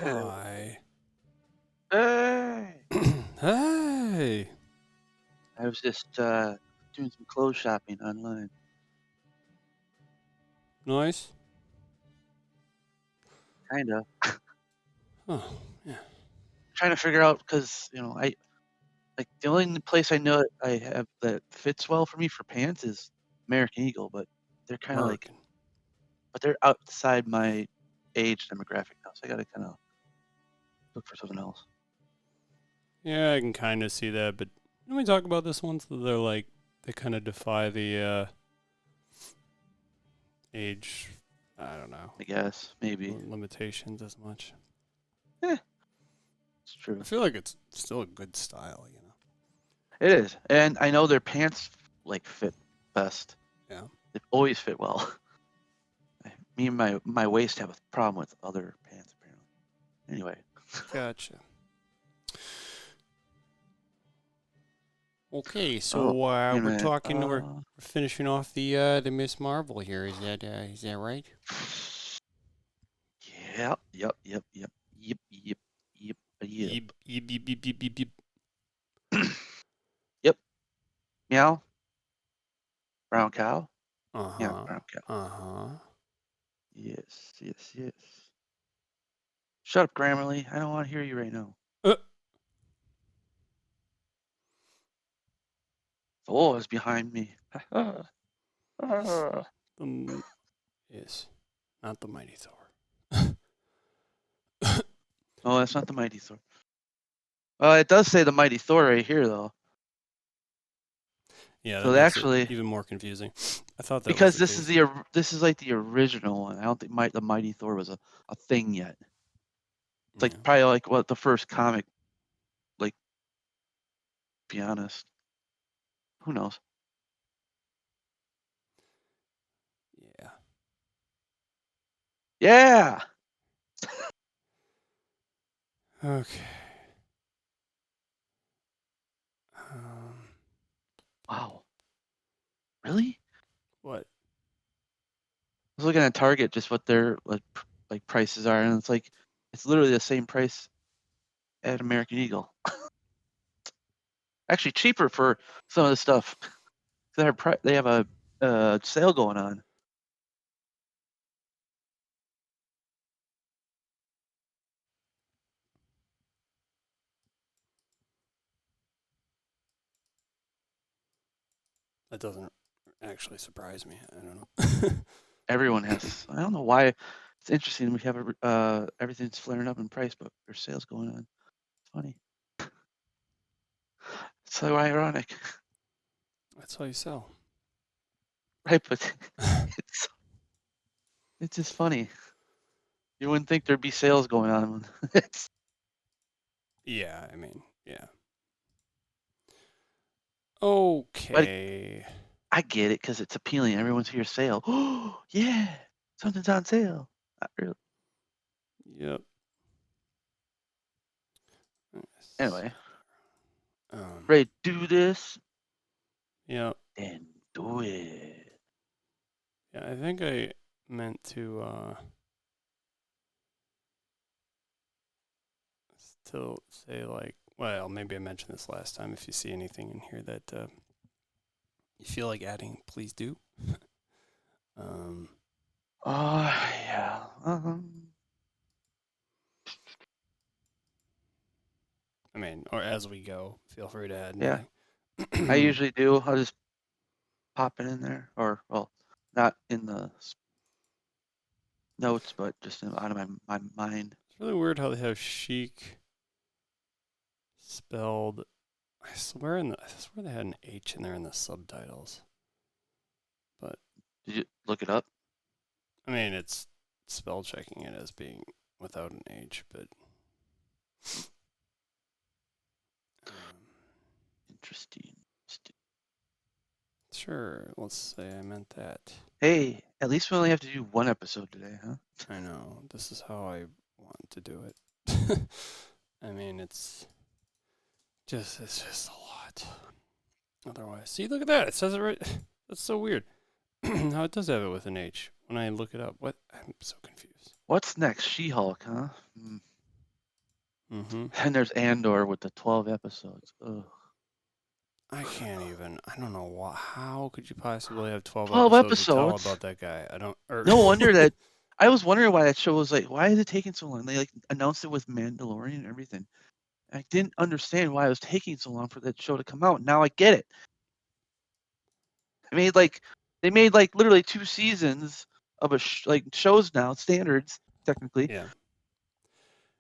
Hi. Hey! Hey. I was just doing some clothes shopping online. Nice. Kinda. Oh, yeah. Trying to figure out because I like the only place I know that I have that fits well for me for pants is American Eagle, but they're kind of like, American. but they're outside my age demographic now, so I gotta kind of look for something else. Yeah, I can kind of see that, but didn't we talk about this once? That they're like, they kind of defy the age, I don't know, I guess maybe. limitations as much. Eh, it's I true. feel like it's still a good style, you know? It is, and I know their pants like fit best. Yeah. They always fit well. Me and my waist have a problem with other pants apparently. Anyway. Gotcha. Okay, Oh, so wait a we're minute. talking, we're finishing off the Miss Marvel here. Is that right? Yep, yep, yep, yep, yep, yep, yep, yep. Yep, yep, yep, yep, yep, yep, yep. Yep. Meow. Brown cow. Yeah, Uh-huh. brown cow. Uh-huh. Yes, yes, yes. Shut up, Grammarly. I don't want to hear you right now. Uh, Thor is behind me. yes, not the Mighty Thor. Oh, that's not the Mighty Thor. Well, it does say the Mighty Thor right here, though. Yeah, that So makes it actually, even more confusing. I thought that was because the case. this is like the original one. I don't think the Mighty Thor was a thing yet. It's like Yeah. probably like what the first comic, like, be honest. Who knows? Yeah. Yeah. Okay. Um, Wow. Really? what? I was looking at Target, just what their like prices are, and it's literally the same price at American Eagle. Actually, cheaper for some of the stuff. They have a sale going on. That doesn't actually surprise me. I don't know. Everyone has. I don't know why. It's interesting. We have everything's flaring up in price, but there's sales going on. It's funny. It's so ironic, That's how you sell. right? But it's it's just funny. You wouldn't think there'd be sales going on. Yeah, I mean, yeah. But Okay. I get it because it's appealing. Everyone's here sale. Oh yeah, something's on sale. Not really. Yep. Anyway, Um, ready to do this? yep. Then do it. Yeah, I think I meant to still say like, well, maybe I mentioned this last time. If you see anything in here that you feel like adding, please do. um, Oh yeah. I mean, or as we go, feel free to add Yeah. anything. I usually do. I'll just pop it in there, or well, not in the notes, but just out of my mind. It's really weird how they have chic spelled. I swear they had an H in there in the subtitles. But Did you look it up? I mean, it's spell checking it as being without an H, but Interesting. sure. Let's say I meant that. Hey, at least we only have to do one episode today, huh? I know. This is how I want to do it. I mean, it's just a lot. Otherwise, see, look at that. It says it right. That's so weird. How it does have it with an H when I look it up. What? I'm so confused. What's next? She-Hulk, huh? Mm-hmm. And there's Andor with the 12 episodes. Ugh. I can't even. I don't know how could you possibly have 12 12 episodes to tell episodes. about that guy? I don't. No wonder that. I was wondering why that show was like, why is it taking so long? They like announced it with Mandalorian and everything. I didn't understand why it was taking so long for that show to come out. Now I get it. They made like literally 2 seasons of like shows now, standards technically, Yeah.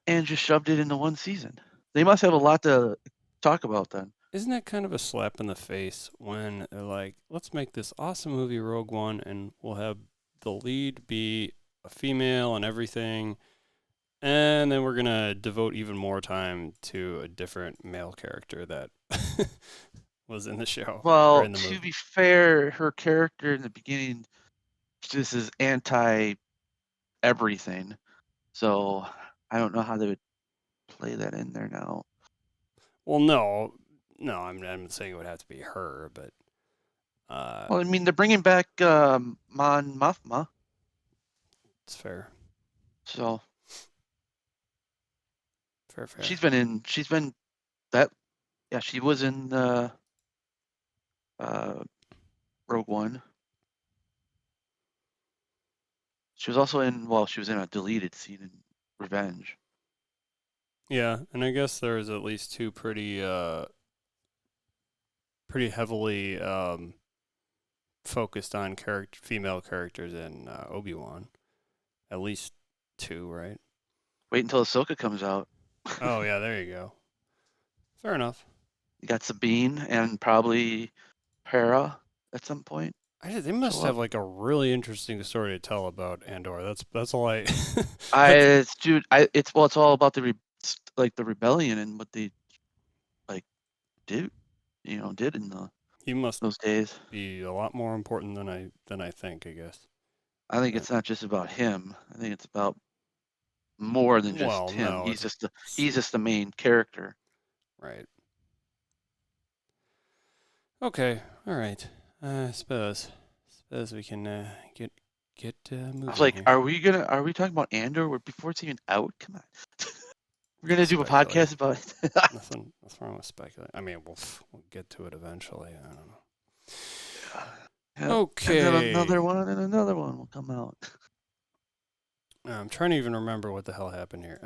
and just shoved it into 1 season. They must have a lot to talk about then. Isn't that kind of a slap in the face when they're like, let's make this awesome movie, Rogue One, and we'll have the lead be a female and everything, and then we're going to devote even more time to a different male character that was in the show or Well, in the to be movie. fair, her character in the beginning just is anti everything. So I don't know how they would play that in there now. Well, no, I'm saying it would have to be her, but Well, I mean, they're bringing back Mon Mothma, it's fair. so Fair. she's been that. Yeah, she was in Rogue One. She was also in. Well, she was in a deleted scene in Revenge. Yeah, and I guess there's at least two pretty heavily focused on female characters in Obi-Wan. At least two, right? Wait until Ahsoka comes out. Oh yeah, there you go. Fair enough. You got Sabine and probably Hera at some point. They must Show have up. like a really interesting story to tell about Andor. That's all I. It's all about the the rebellion and what they like did, did in He must those days. be a lot more important than I think. I guess. I think But, it's not just about him. I think it's about more than just well, him. no, He's just the main character. right. Okay, all right. I suppose we can get moving I was like, here. are we talking about Andor before it's even out? Come on. We're gonna do a Speculate. podcast about it. Nothing wrong with speculating. I mean, we'll get to it eventually. I don't know. Yeah. And then Okay. another one will come out. I'm trying to even remember what the hell happened here.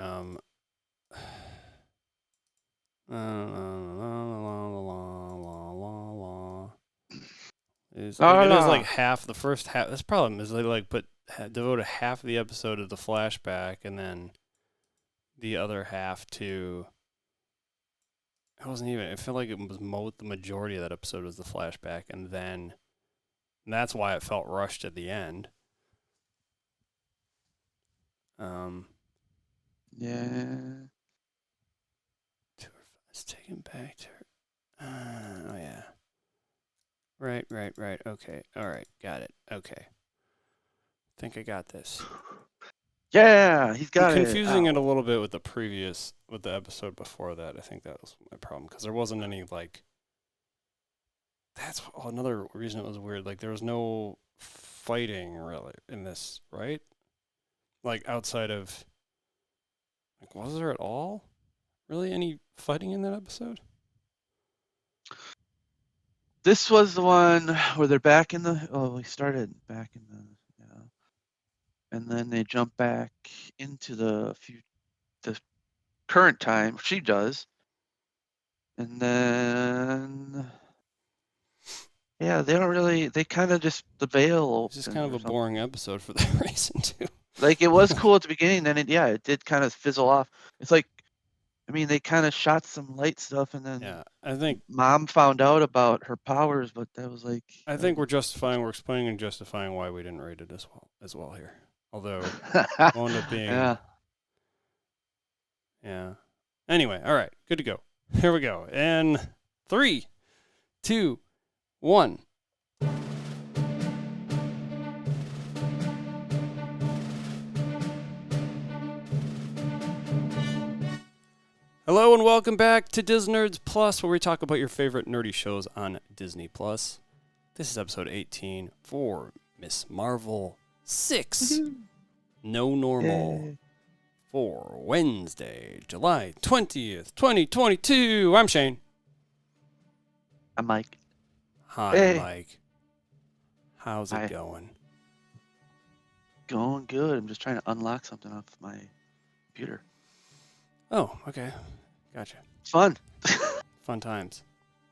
It is like half the first half. This problem is they like devoted half of the episode to the flashback, and then the other half to. It wasn't even. It felt like it was the majority of that episode was the flashback, and that's why it felt rushed at the end. Yeah. Let's take him back to her. Oh yeah. Right. Okay. All right. Got it. Okay. Think I got this. Yeah, he's I'm got it. confusing it a little bit with the episode before that. I think that was my problem because there wasn't any like. That's another reason it was weird. Like there was no fighting really in this, right? Like outside of. Like, was there at all? Really, any fighting in that episode? This was the one where they're back in the. Oh, we started back in the. Yeah. And then they jump back into the current time. She does. And then. Yeah, they don't really. They kind of just. The veil It's just opens kind of or a something. boring episode for that reason too. Like, it was cool at the beginning, then it did kind of fizzle off. It's like. I mean, they kind of shot some light stuff, and then Yeah, I think Mom found out about her powers, but that was like. we're justifying, we're explaining and justifying why we didn't rate it as well here. Although wound up being, Yeah. yeah. Anyway, all right, good to go. Here we go. And 3, 2, 1. Hello and welcome back to Disnerds Plus, where we talk about your favorite nerdy shows on Disney Plus. This is episode 18 for Miss Marvel 6. No Normal. Yay. for Wednesday, July 20th, 2022. I'm Shane. I'm Mike. Hi, Hey. Mike. How's it Hi. going? Going good. I'm just trying to unlock something off my computer. Oh, okay. Gotcha. It's fun. Fun times.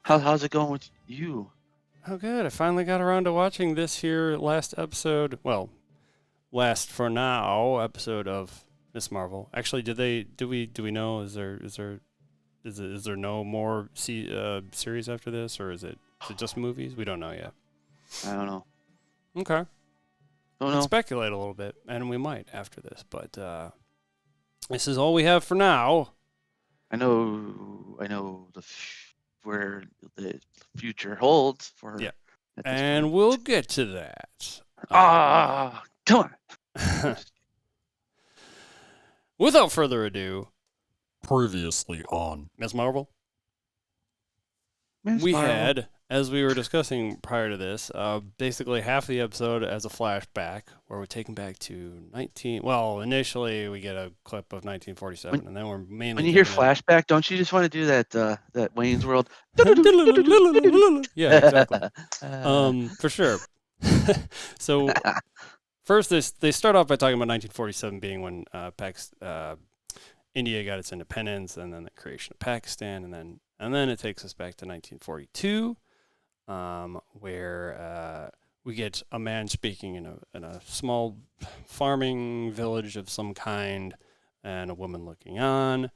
How's it going with you? Oh, good. I finally got around to watching this here last episode. Well, last for now episode of Miss Marvel. Actually, do we know? Is there no more series after this, or is it just movies? We don't know yet. I don't know. Okay. Don't Let's know. speculate a little bit, and we might after this. But this is all we have for now. I know where the future holds for. Yeah. At this And point. we'll get to that. Come on. Without further ado, previously on Miss Marvel. Miss We Marvel. had, as we were discussing prior to this, basically half the episode as a flashback, where we're taken back to initially we get a clip of 1947, and then we're mainly When you hear taken flashback, don't you just want to do that Wayne's World? Yeah, exactly. For sure. So first, they start off by talking about 1947 being when India got its independence, and then the creation of Pakistan, and then it takes us back to 1942, where we get a man speaking in a small farming village of some kind, and a woman looking on.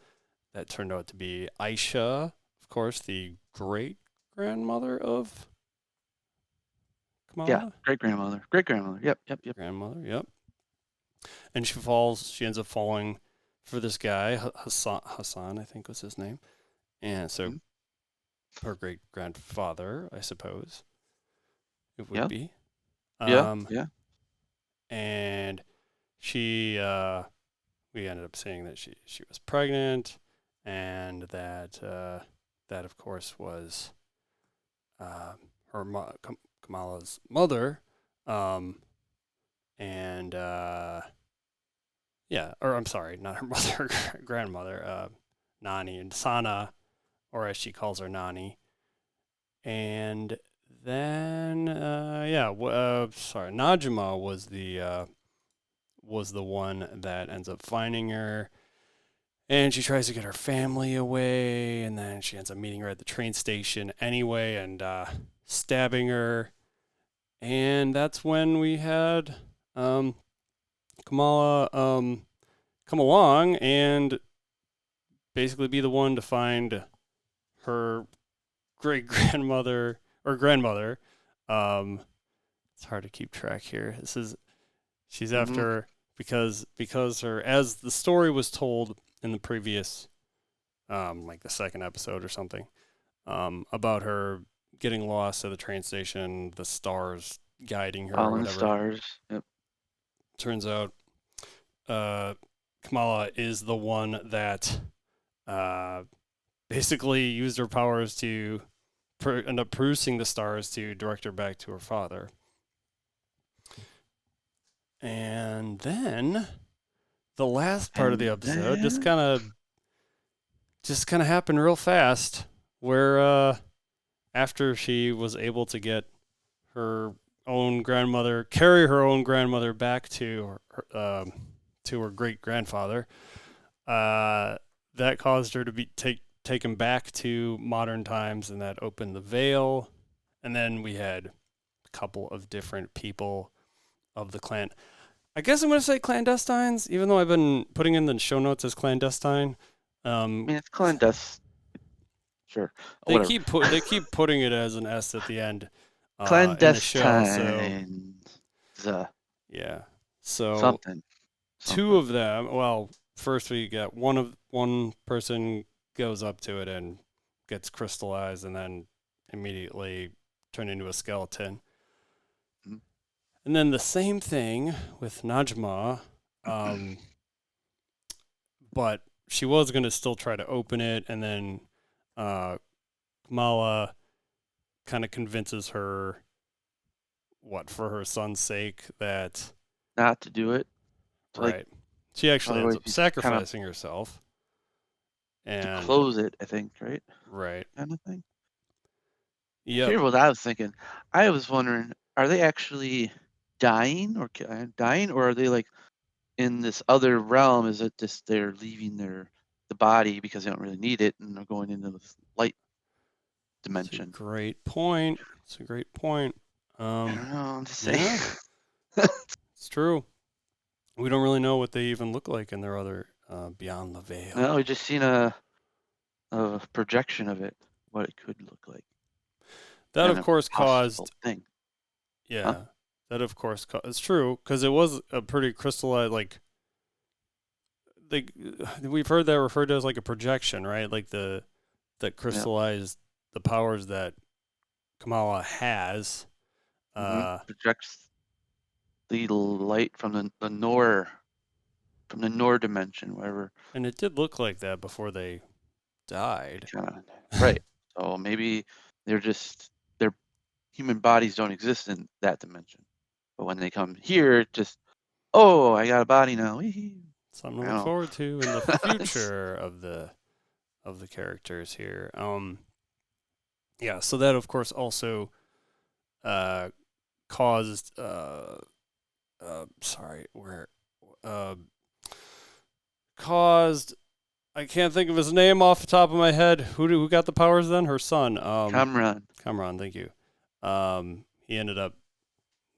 That turned out to be Aisha, of course, the great grandmother of Kamala. Yeah, great grandmother. Yep. Grandmother, yep. And she ends up falling for this guy, Hassan, I think was his name. And so her great grandfather, I suppose it would be. Yeah. And she, we ended up seeing that she was pregnant, and that of course was Kamala's mother, and I'm sorry, not her mother, her grandmother, Nani, and Sana, or as she calls her, Nani. And then, Najma was the one that ends up finding her, and she tries to get her family away, and then she ends up meeting her at the train station anyway, and stabbing her. And that's when we had Kamala come along and basically be the one to find her great grandmother or grandmother. It's hard to keep track here. She's after because her, as the story was told in the previous like the second episode or something, about her getting lost at the train station, the stars guiding her, All or in the whatever. stars. Yep. Turns out Kamala is the one that basically used her powers to end up producing the stars to direct her back to her father. And then the last part of the episode just kind of happened real fast, where after she was able to get carry her own grandmother back to her great grandfather, that caused her to be taken back to modern times, and that opened the veil. And then we had a couple of different people of the clan. I guess I'm going to say clandestines, even though I've been putting in the show notes as clandestine. I mean, it's clandestine. Sure. They keep putting it as an S at the end in the show. So yeah. So something. Two of them. Well, first we get one person goes up to it and gets crystallized, and then immediately turned into a skeleton. Mm-hmm. And then the same thing with Najma, but she was going to still try to open it, and then Kamala kind of convinces her, for her son's sake, that not to do it. Right. She actually ends Otherwise, up he's kind of sacrificing herself. to And close it, I think, right? right. Kind of thing. Yep. Here's what I was thinking. I was wondering, are they actually dying or dying, or are they like in this other realm? Is it just they're leaving the body because they don't really need it and they're going into this light It's a dimension? great point. It's a great point. I don't know. I'm just saying. Yeah, it's true. We don't really know what they even look like in their other beyond the veil. No, we just seen a projection of it, what it could look like. That And of a course possible caused. thing. Yeah, Huh? that of course it's true because it was a pretty crystallized like. We've heard that referred to as like a projection, right? Like that Yeah. crystallized the powers that Kamala has. Projects the light from the Nor dimension, wherever. And it did look like that before they died. Right. So maybe their human bodies don't exist in that dimension. But when they come here, just I got a body now. Something to I look don't know. forward to in the future of the characters here. Yeah, so that of course also caused caused I can't think of his name off the top of my head. Who got the powers then? Her son. Kamran. Kamran, thank you. He ended up,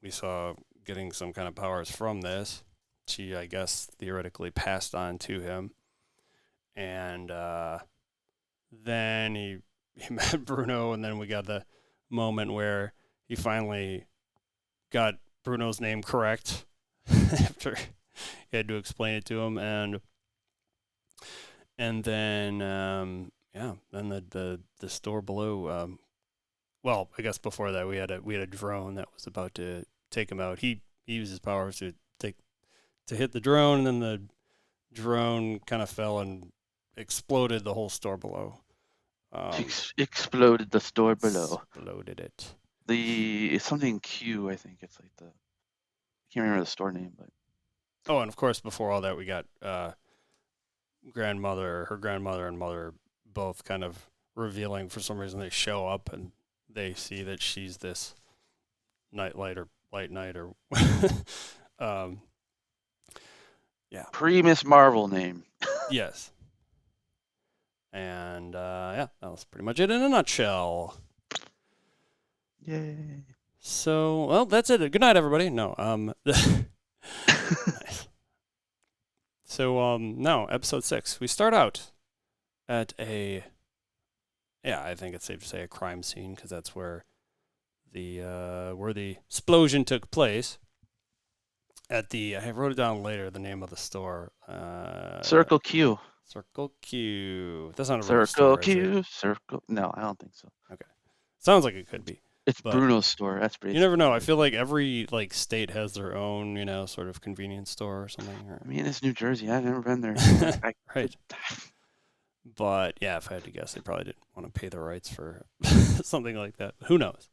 we saw, getting some kind of powers from this. She, I guess, theoretically passed on to him. And then he met Bruno, and then we got the moment where he finally got Bruno's name correct after he had to explain it to him. And then then the store below. Well, I guess before that we had a drone that was about to take him out. He used his powers to hit the drone, and then the drone kind of fell and exploded the whole store below. Exploded the store below. Exploded it. It's something Q, I think. It's like I can't remember the store name, but. Oh, and of course, before all that, we got her grandmother and mother both kind of revealing for some reason. They show up and they see that she's this nightlight or light night or yeah, Pre-Miss Marvel name. yes. And yeah, that was pretty much it in a nutshell. Yay. So, well, that's it. Good night, everybody. No, nice. So, no, episode 6. We start out at I think it's safe to say a crime scene because that's where the explosion took place. I wrote it down later, the name of the store. Circle Q. Circle Q. That's not a real Circle store, Q. is it? Circle. No, I don't think so. Okay. Sounds like it could be. It's But Bruno's store. That's pretty. you never know. I feel like every state has their own, sort of convenience store or something. I mean, it's New Jersey. I've never been there. Right. But yeah, if I had to guess, they probably didn't want to pay the rights for something like that. Who knows?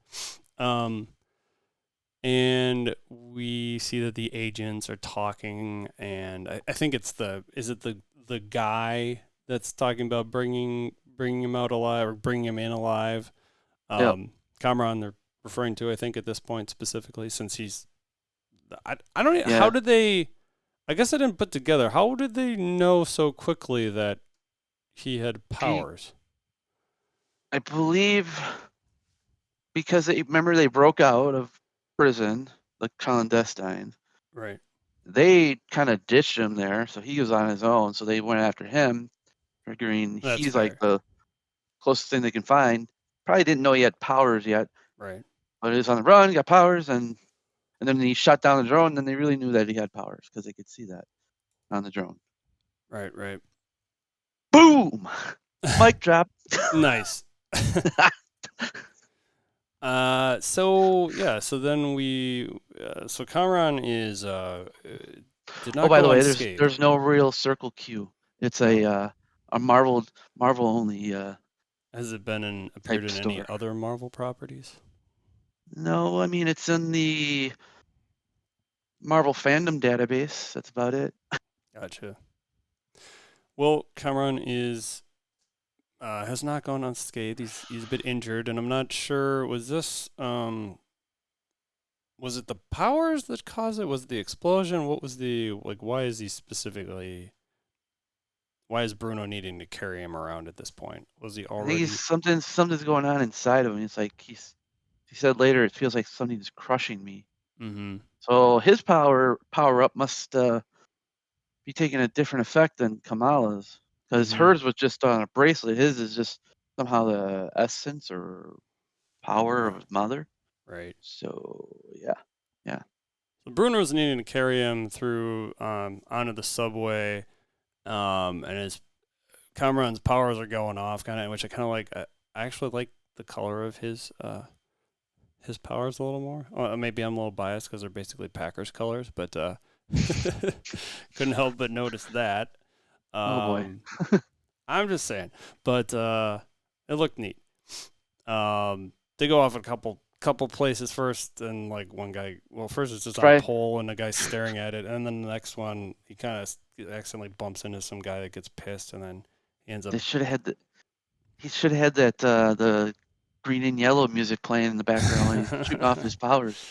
And we see that the agents are talking, and I think it's is it the guy that's talking about bringing him out alive or bringing him in alive? Yep. Kamran, they're referring to, I think, at this point specifically, since he's. I don't. Yeah. How did they? I guess I didn't put together. How did they know so quickly that he had powers? I believe because remember they broke out of prison, the clandestine. Right. They kind of ditched him there, so he was on his own. So they went after him, figuring That's he's fair. like the closest thing they can find. Probably didn't know he had powers yet. Right. But he was on the run, got powers, and then he shot down the drone. And then they really knew that he had powers because they could see that on the drone. Right. Right. Boom! Mic drop. Nice. So then so Kamran is did not. Oh, by go the way, unscathed. there's no real Circle Q. It's a Marvel only. Has it appeared in any store. other Marvel properties? No, I mean it's in the Marvel fandom database. That's about it. Gotcha. Well, Kamran is has not gone unscathed. He's a bit injured, and I'm not sure. Was it the powers that caused it? Was it the explosion? What was the like? Why is he specifically? Why is Bruno needing to carry him around at this point? Was he I think he's already? something's going on inside of him. It's like he said later, it feels like something's crushing me. Mm-hmm. So his power up must be taking a different effect than Kamala's, because Mm-hmm. hers was just on a bracelet. His is just somehow the essence or power of Yeah. his mother. Right. So yeah. So Bruno's needing to carry him through onto the subway, and his Kamran's powers are going off, kind of, which I kind of like. I actually like the color of his powers a little more. Maybe I'm a little biased because they're basically Packers colors, but couldn't help but notice that. Oh boy. Um, I'm just saying, but it looked neat. They go off a couple places first, and like one guy. Well, first it's just on a Try. pole, and the guy's staring at it, and then the next one he kind of accidentally bumps into some guy that gets pissed, and then he ends up. They should have had he should have had that the green and yellow music playing in the background when he's shooting off his powers.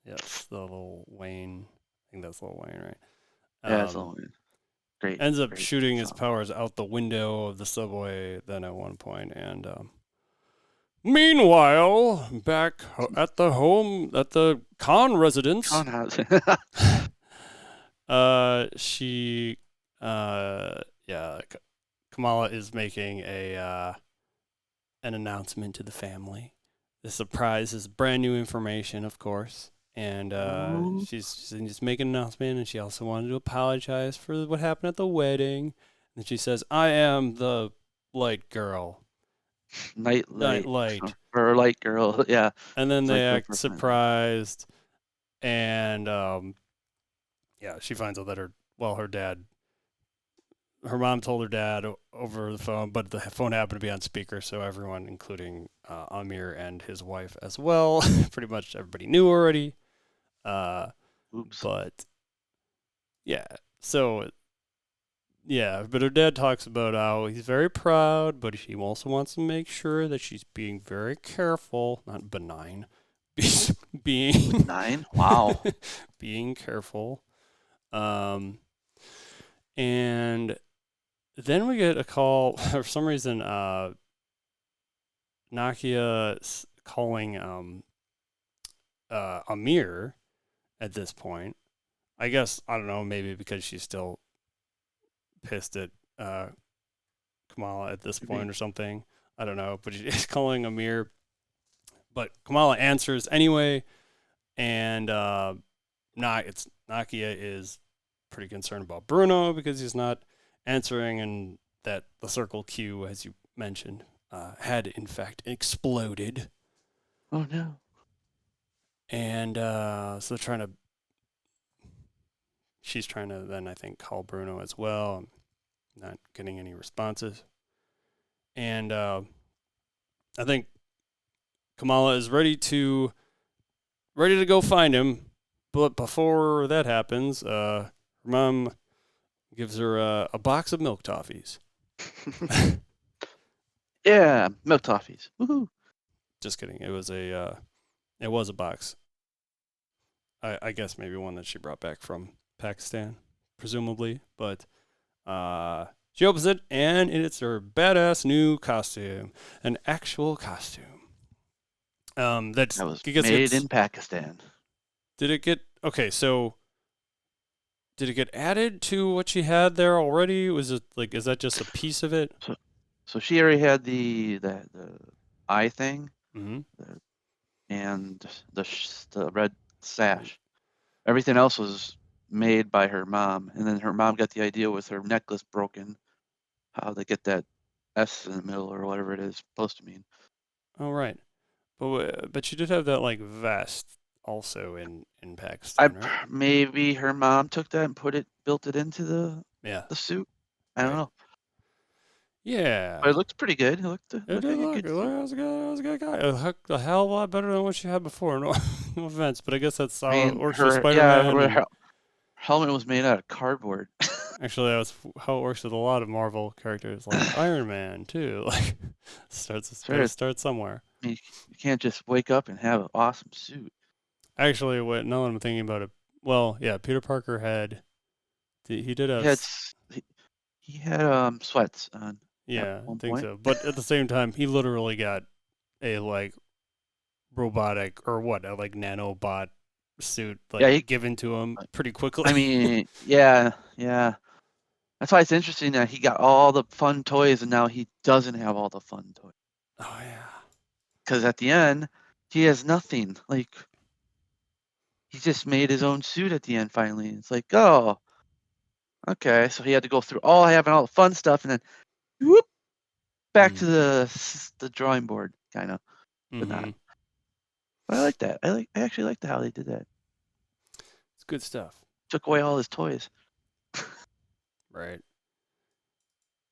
Yes, the little Wayne. I think that's little Wayne, right? Yeah, it's all great. Ends up Great shooting his song. powers out the window of the subway then at one point, and meanwhile, back at the Khan residence, House. she, yeah, Kamala is making an announcement to the family. The surprise is brand new information, of course, and Ooh. she's just making an announcement, and she also wanted to apologize for what happened at the wedding. And she says, "I am the light girl." Night Night light light. or light girl. Yeah, And then it's they like the act first night. surprised, and yeah, she finds out that her mom told her dad over the phone, but the phone happened to be on speaker, so everyone, including Amir and his wife as well, pretty much everybody knew already. Oops. But yeah, so yeah, but her dad talks about how he's very proud, but he also wants to make sure that she's being very careful, not benign, being 9. Wow. being careful. And then we get a call for some reason. Nakia calling Amir at this point. I guess I don't know, maybe because she's still pissed at Kamala at this point or something. I don't know, but she's calling Amir. But Kamala answers anyway, and Nakia is pretty concerned about Bruno because he's not answering, and that the circle Q, as you mentioned, had in fact exploded. Oh no. And so she's trying to then I think call Bruno as well. I'm not getting any responses, and I think Kamala is ready to go find him. But before that happens, her mom gives her a box of milk toffees. Yeah, milk toffees. Woohoo. Just kidding. It was a box. I guess maybe one that she brought back from Pakistan, presumably. But she opens it, and it's her badass new costume, an actual costume. That That was gets made in Pakistan. Did it get okay? So did it get added to what she had there already? Was it like is that just a piece of it? So she already had the eye thing, Mm-hmm. and the red sash. Everything else was made by her mom, and then her mom got the idea with her necklace broken, how they get that S in the middle or whatever it is supposed to mean. Oh right, but she did have that like vest also in Pakistan, right? Maybe her mom took that and built it into Yeah. the suit. I don't Right. know, but Yeah. it looked pretty good. It looked It did like a look. good It suit. was a good. It was a good guy. A hell of a lot better than what she had before. No, no offense, but I guess that's I how it mean, works with her yeah, Spider-Man. And helmet was made out of cardboard. Actually, that's how it works with a lot of Marvel characters, like Iron Man too. Like, it's got Sure, to I start somewhere. mean, you can't just wake up and have an awesome suit. Actually, now that I'm thinking about it, well, yeah, Peter Parker he did He have, had he had sweats on at yeah, I one think point. so. But at the same time, he literally got a like robotic or what, a like nanobot suit Yeah, like given to him pretty quickly. I mean, yeah, yeah. That's why it's interesting that he got all the fun toys and now he doesn't have all the fun toys. Oh yeah. Because at the end, he has nothing. Like, he just made his own suit at the end finally. It's like, oh, okay. So he had to go through all having all the fun stuff and then whoop, back to the drawing board, kind of, but Mm-hmm. not. But I like that. I actually liked how they did that. It's good stuff. Took away all his toys. Right.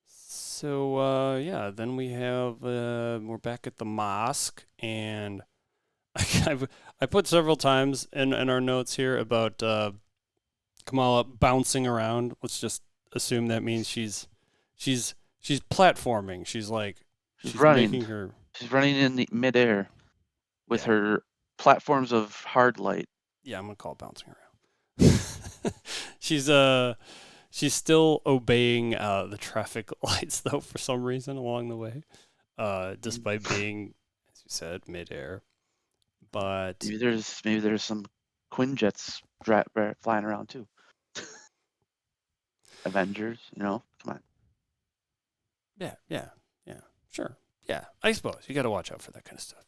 So yeah, then we have we're back at the mosque, and I put several times in our notes here about Kamala bouncing around. Let's just assume that means she's platforming. She's She's running. making her, She's running in the midair with yeah, her platforms of hard light. yeah, I'm gonna call it bouncing around. she's she's still obeying the traffic lights though for some reason along the way, despite being, as you said, midair. But Maybe there's some Quinjets flying around too. Avengers, come on. yeah, yeah, yeah, sure, yeah. I suppose you got to watch out for that kind of stuff.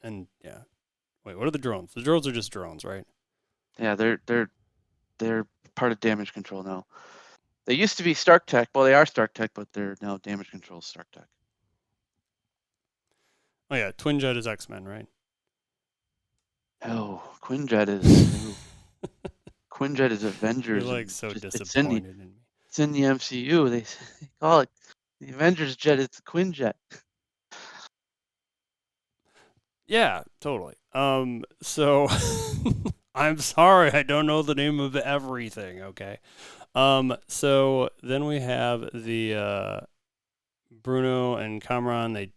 And yeah, wait, what are the drones? The drones are just drones, right? Yeah, they're part of damage control now. They used to be Stark Tech. Well, they are Stark Tech, but they're now damage control Stark Tech. Oh yeah, Twin Jet is X Men, right? Oh, Quinjet is no. Quinjet is You're Avengers, like and so it's in the disappointed in me. MCU. They call it the Avengers jet. It's the Quinjet. Yeah, totally. So I'm sorry, I don't know the name of everything. Okay. So then we have the Bruno and Kamran. They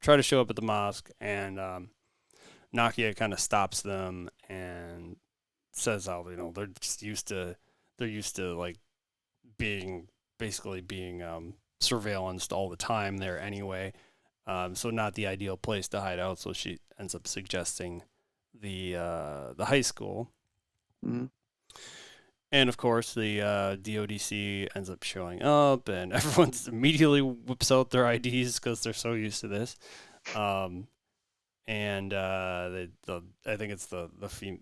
try to show up at the mosque, and Nakia kind of stops them and says, "Oh, they're just used to like being basically being surveillanced all the time there anyway. So not the ideal place to hide out. So she ends up suggesting the high school." Mhm. And of course, the D.O.D.C ends up showing up, and everyone immediately whips out their IDs because they're so used to this. Um, and I think it's the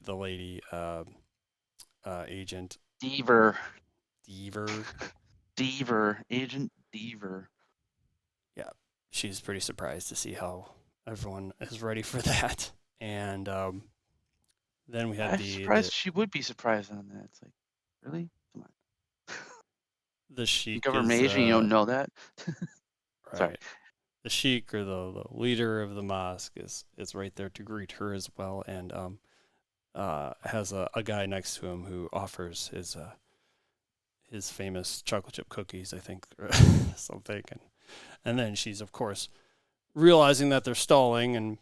lady agent Deaver, Deaver. Agent Deaver. Yeah, she's pretty surprised to see how everyone is ready for that. And then we had I'm the surprised she would be surprised on that. It's like, really? Come on. the You sheik government is agent, you don't know that? Sorry. right. The sheik or the leader of the mosque is right there to greet her as well, and has a guy next to him who offers his famous chocolate chip cookies, I think, or something, and then she's of course realizing that they're stalling and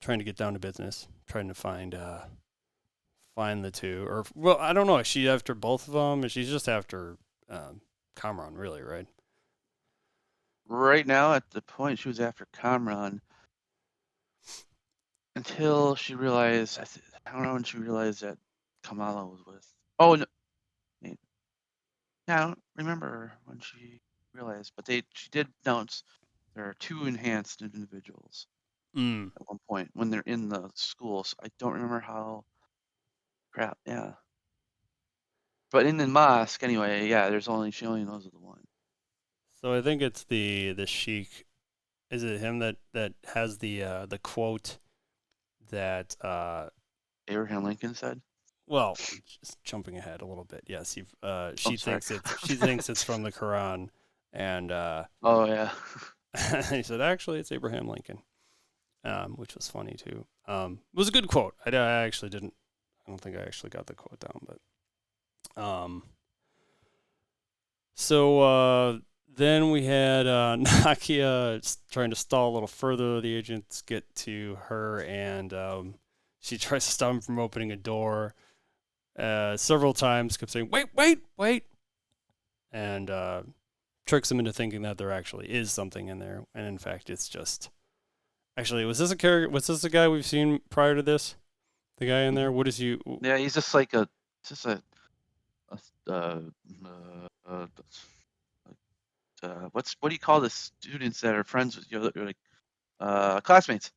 trying to get down to business, trying to find the two, or well, I don't know. Is she after both of them? Is she just after Kamran, really, right? Right now, at the point she was after Kamran, until she realized, I don't know when she realized that Kamala was with. Oh, no. Yeah, I don't remember when she realized, but she did announce there are two enhanced individuals Mm. at one point when they're in the school. So I don't remember how. Crap, yeah. But in the mosque, anyway, yeah, she only knows of the one. So I think it's the sheik. Is it him that has the quote that Abraham Lincoln said. well, just jumping ahead a little bit. Yes, Oh, sorry. she thinks it's from the Quran, and Oh yeah. he said actually it's Abraham Lincoln, which was funny too. It was a good quote. I actually didn't. I don't think I actually got the quote down, but So then we had Nakia trying to stall a little further. The agents get to her, and she tries to stop him from opening a door several times, kept saying, wait, wait, wait, and tricks him into thinking that there actually is something in there. And in fact, it's just. Actually, was this a character? Was this a guy we've seen prior to this? The guy in there? What is you? Yeah, he's just like just a uh, uh, what do you call the students that are friends with you? They're like classmates.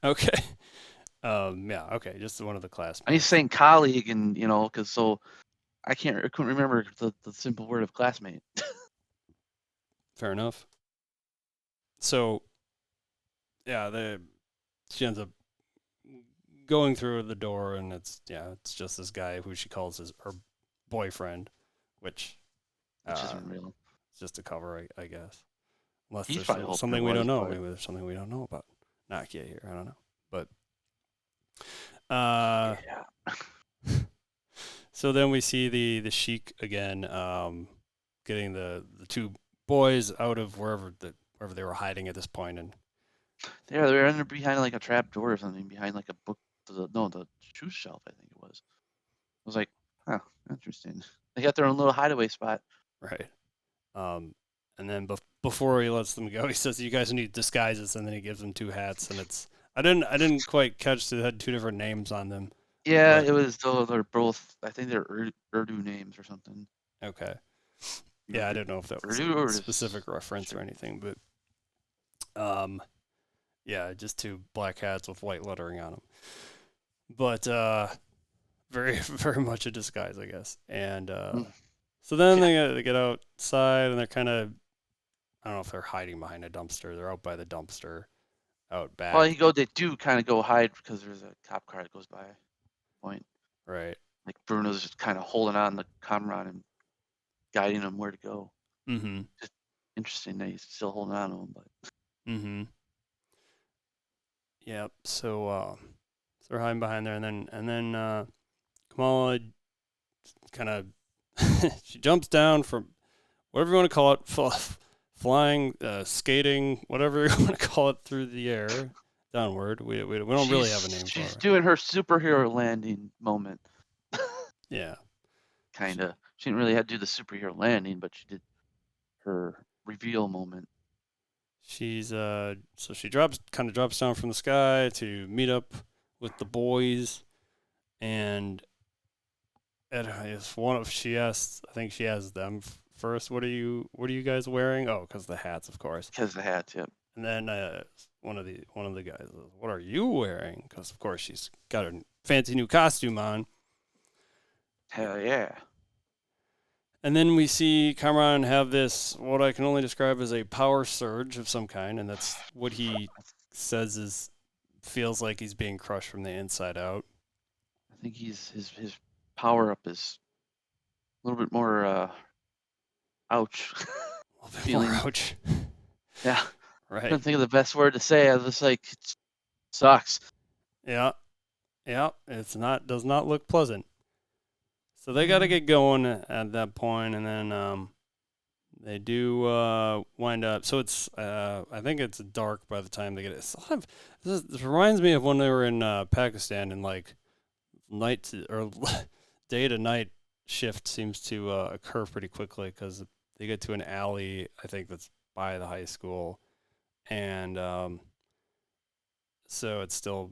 Okay. Yeah. Okay. Just one of the I need classmates. saying colleague, and because I couldn't remember the simple word of classmate. Fair enough. So yeah, she ends up going through the door, and it's just this guy who she calls her boyfriend, which Which isn't real. it's just a cover, I guess. Unless He's there's probably hoping something it we was, don't know. but Maybe there's something we don't know about Nakia here. I don't know. But yeah. So then we see the sheik again, getting the two boys out of wherever they were hiding at this point, and Yeah, they were under behind like a trap door or something, behind like a book. The shoe shelf, I think it was. I was like, huh, interesting. They got their own little hideaway spot. right. And then before he lets them go, he says, "You guys need disguises," and then he gives them two hats, and I didn't quite catch that it had two different names on them. Yeah, But it was. They're both. I think they're Urdu names or something. okay, yeah, I didn't know if that was Urdu a or specific reference or sure. anything, but yeah, just two black hats with white lettering on them. But very very much a disguise, I guess. And so then Yeah. they get outside, and they're kind of, I don't know if they're hiding behind a dumpster. They're out by the dumpster, out Well, back. they do kind of go hide because there's a cop car that goes by. Point. Right. Like Bruno's just kind of holding on to Kamran and guiding him where to go. Mm-hmm. Just interesting that he's still holding on to him, but Mm-hmm. Yep. So they're hiding behind there, and then Kamala kind of she jumps down from whatever you want to call it, flying, skating, whatever you want to call it, through the air downward. We don't really have a name for she's her. doing her superhero landing moment. Yeah. Kind of. She didn't really have to do the superhero landing, but she did her reveal moment. She's so she drops down from the sky to meet up with the boys, and she asks, I think she asks them first, what are you guys wearing? Oh, because the hats, of course. Because the hat, yep. And then one of the guys says, what are you wearing? Because of course she's got her fancy new costume on. Hell yeah. And then we see Kamran have this, what I can only describe as a power surge of some kind, and that's what he says feels like he's being crushed from the inside out. I think his power up is a little bit more ouch. A little bit more ouch. Yeah. Right. I couldn't think of the best word to say. I was just like, it sucks. Yeah. Yeah. Does not look pleasant. So they got to get going at that point, and then they do wind up. So it's I think it's dark by the time they get it. It's a lot of, this reminds me of when they were in Pakistan, and like or day to night shift seems to occur pretty quickly because they get to an alley, I think that's by the high school, and so it's still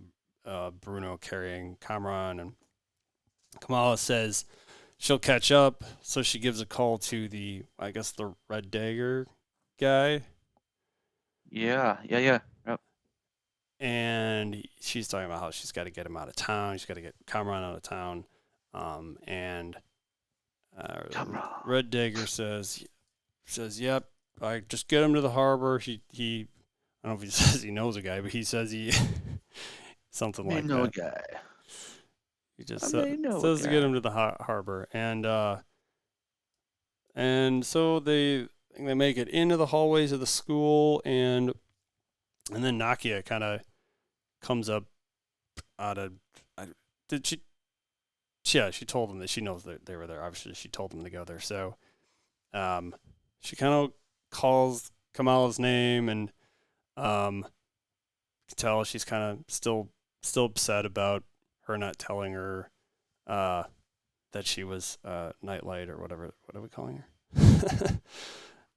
Bruno carrying Kamran, and Kamala says she'll catch up, so she gives a call to I guess the Red Dagger guy. Yeah. Yep. And she's talking about how she's got to get him out of town. She's got to get Kamran out of town. And Red Dagger says, "Yep, I just get him to the harbor." He I don't know if he says he knows a guy, but he says he something like that. Guy. He just says to get him to the harbor, and so they make it into the hallways of the school, and then Nakia kind of comes up out of. Did she? Yeah, she told them that she knows that they were there. Obviously, she told them to go there. So She kind of calls Kamala's name, and you can tell she's kind of still upset about her not telling her that she was Nightlight or whatever. What are we calling her?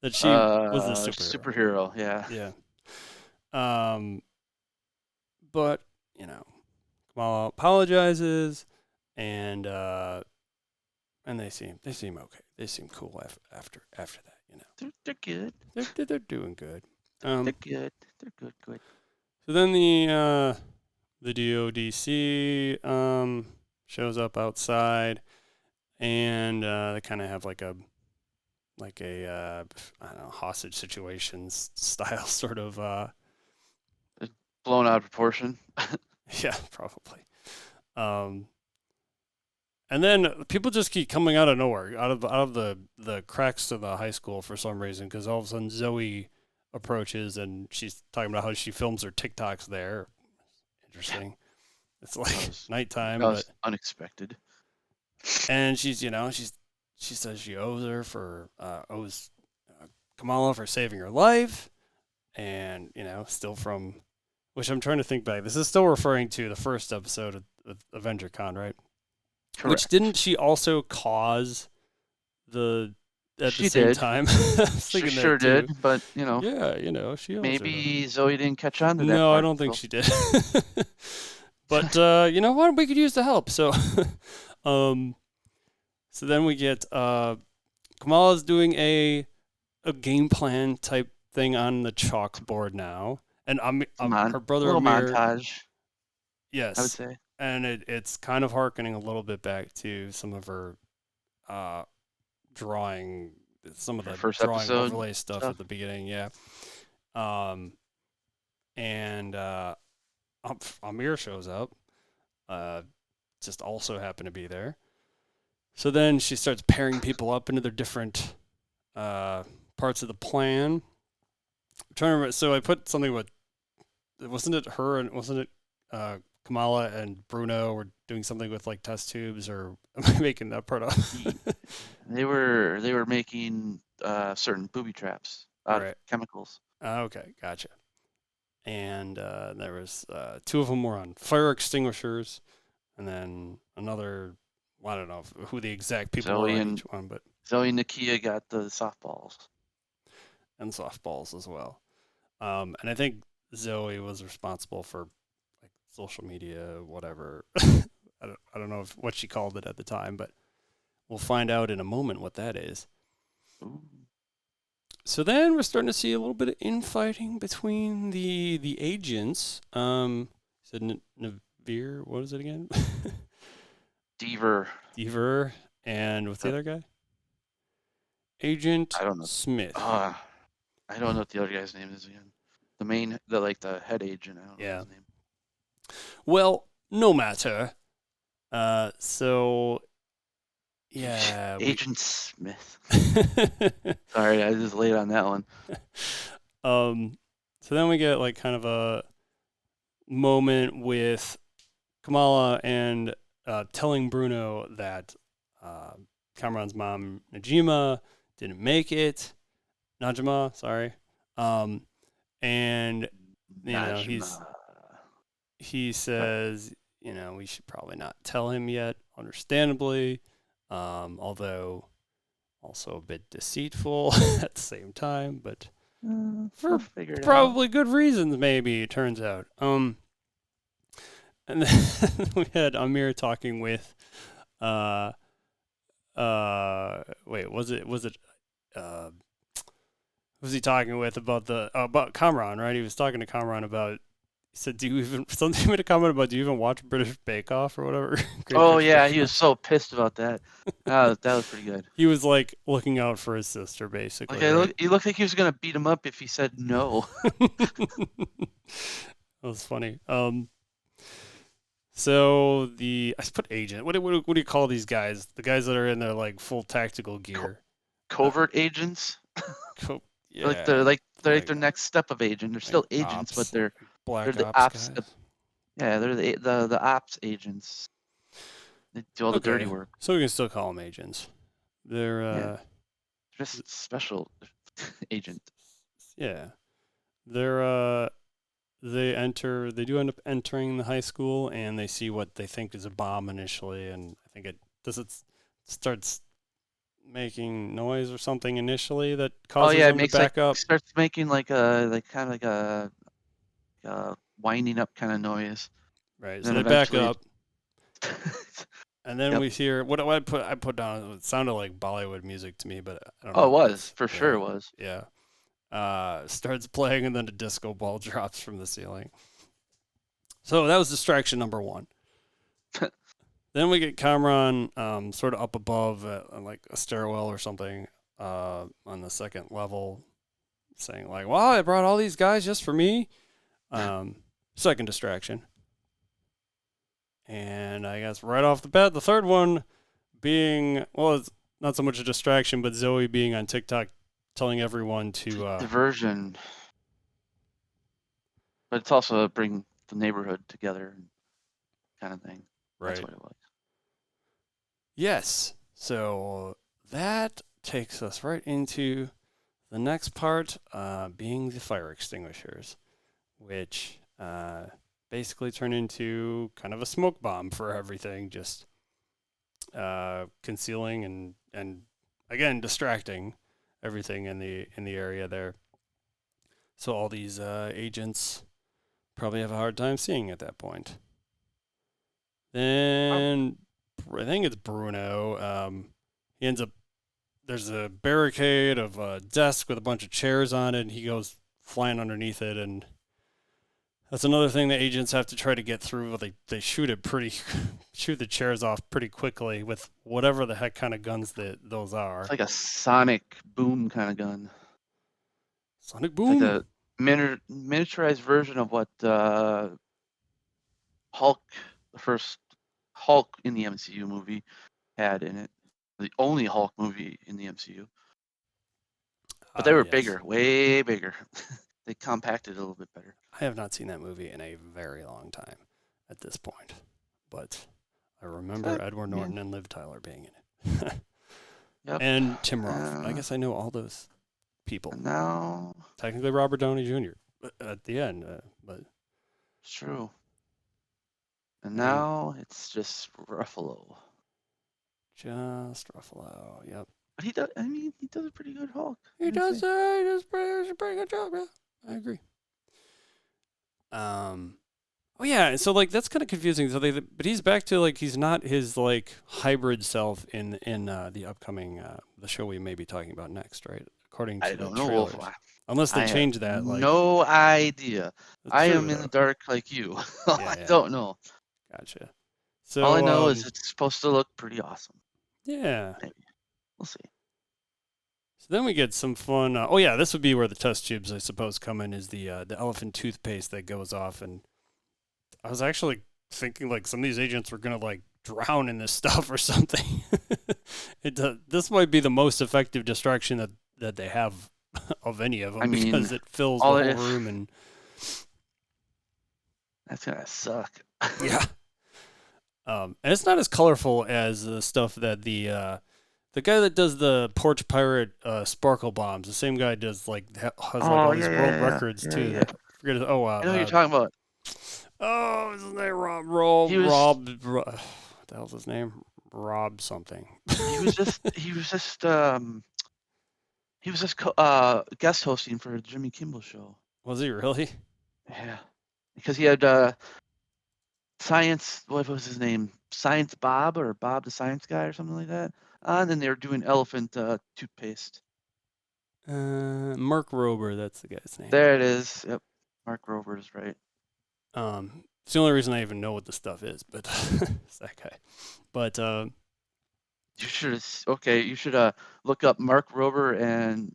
That she was a superhero. Superhero, yeah. Yeah. But Kamala apologizes, and they seem okay. They seem cool after that. They're good. They're doing good. They're good. They're good. So then the D.O.D.C shows up outside, and they kind of have like a I don't know, hostage situations style sort of Blown out of proportion. yeah, probably. And then people just keep coming out of nowhere, out of the cracks of the high school for some reason, because all of a sudden Zoe approaches and she's talking about how she films her TikToks there. Interesting. It's like nighttime, That was but unexpected. and she says she owes Kamala for saving her life, and still from, which I'm trying to think back. This is still referring to the first episode of Avenger Con, right? Correct. Which didn't she also cause the at She the same did. time? She sure did, but yeah, she owes maybe Zoe didn't catch on to that. No, part, I don't think so. she did. But you know what? We could use the help. So, so then we get Kamala's doing a game plan type thing on the chalkboard now, and her brother a little Amir. montage. Yes, I would say, and it's kind of harkening a little bit back to some of her drawing, some of the first drawing episode overlay stuff at the beginning. Yeah, and Amir shows up, just also happened to be there. So then she starts pairing people up into their different parts of the plan. I'm trying to remember. So I put something about, wasn't it her and wasn't it Kamala and Bruno were doing something with like test tubes, or am I making that part up? They were making certain booby traps out of chemicals. Okay, gotcha. And there was two of them were on fire extinguishers, and then another, I don't know who the exact people were on each one, but Zoe and Nakia got the softballs. And softballs as well. And I think Zoe was responsible for like social media, whatever. I don't know what she called it at the time, but we'll find out in a moment what that is. Ooh. So then we're starting to see a little bit of infighting between the agents. Said Navir, what is it again? Deaver, and what's the other guy? Agent Smith. I don't know what the other guy's name is again. The head agent. I don't know his name. Well, no matter. So yeah, Agent Smith. Sorry, I just laid on that one. So then we get like kind of a moment with Kamala and telling Bruno that Kamran's mom Najima didn't make it. Najima, sorry. And he says, we should probably not tell him yet, understandably, although also a bit deceitful at the same time, but for probably good reasons, maybe, it turns out. And then we had Amir talking with was he talking with about Kamran, right? He was talking to Kamran about, he said, something made a comment about, do you even watch British Bake Off or whatever? Oh yeah, he was so pissed about that. That was pretty good. He was like looking out for his sister, basically. Okay, right? He looked like he was gonna beat him up if he said no. That was funny. So I put agent. What do you call these guys? The guys that are in their like full tactical gear. Covert agents. Yeah. They're their next step of agent. They're still agents, but they're the ops. Yeah, they're the ops agents. They do all the dirty work. So we can still call them agents. They're Just special agent. Yeah. They do end up entering the high school, and they see what they think is a bomb initially, and I think it starts making noise or something initially that Oh causes yeah, it them to makes like back up. starts making like kind of like a winding up kind of noise. Right. And So then they back eventually, up, and then yep. we hear what I put down. It sounded like Bollywood music to me, but I don't Oh, know it if was that's for sure. It was. yeah. Starts playing, and then a disco ball drops from the ceiling. So that was distraction number one. Then we get Kamran sort of up above at like a stairwell or something on the second level, saying like, "Wow, I brought all these guys just for me." Second distraction. And I guess right off the bat, the third one being, well, it's not so much a distraction, but Zoe being on TikTok telling everyone to, Diversion, but it's also bring the neighborhood together, kind of thing. That's right. what it was. Yes. So that takes us right into the next part, being the fire extinguishers, which basically turn into kind of a smoke bomb for everything, just concealing and again distracting everything in the area there. So all these agents probably have a hard time seeing at that point. Then I think it's Bruno. He ends up there's a barricade of a desk with a bunch of chairs on it, and he goes flying underneath it, and that's another thing that agents have to try to get through. They shoot shoot the chairs off pretty quickly with whatever the heck kind of guns that those are. It's like a sonic boom kind of gun. Sonic It's like boom. a miniaturized version of what Hulk, the first Hulk in the MCU movie, had in it. The only Hulk movie in the MCU. But they were Yes. bigger, way bigger. They compacted it a little bit better. I have not seen that movie in a very long time at this point, but I remember Edward Norton and Liv Tyler being in it. Yep. And Tim Roth. I guess I know all those people. And now, Technically Robert Downey Jr. At the end, but it's true. And I mean, now it's just Ruffalo. just Ruffalo. Yep. But he does. I mean, he does a pretty good Hulk. He does a pretty good job. Yeah, I agree. Oh yeah, so like that's kind of confusing. So but he's back to like he's not his like hybrid self in the upcoming the show we may be talking about next, right? According to I the don't know, trailers, Wolf. unless they I change have that. Like no idea. I true, am in though. the dark like you. I Yeah, don't know. gotcha. All I So know is it's supposed to look pretty awesome. yeah. Maybe we'll see. So then we get some fun. Oh yeah, this would be where the test tubes, I suppose, come in. Is the elephant toothpaste that goes off, and I was actually thinking like some of these agents were gonna like drown in this stuff or something. This might be the most effective distraction that they have of any of them, I mean, because it fills the whole room and that's gonna suck. yeah. And it's not as colorful as the stuff that the guy that does the Porch Pirate sparkle bombs, the same guy does like has like all these world records too. Yeah. That forget it. Oh, I know what you're talking about. oh, his name Rob. What the hell's his name? Rob something. He was just guest hosting for a Jimmy Kimmel show. Was he really? Yeah, because he had Science. What was his name? Science Bob or Bob the Science Guy or something like that. And then they were doing elephant toothpaste. Mark Rober, that's the guy's name. There it is. Yep, Mark Rober is right. It's the only reason I even know what the stuff is, but it's that guy. But you should look up Mark Rober and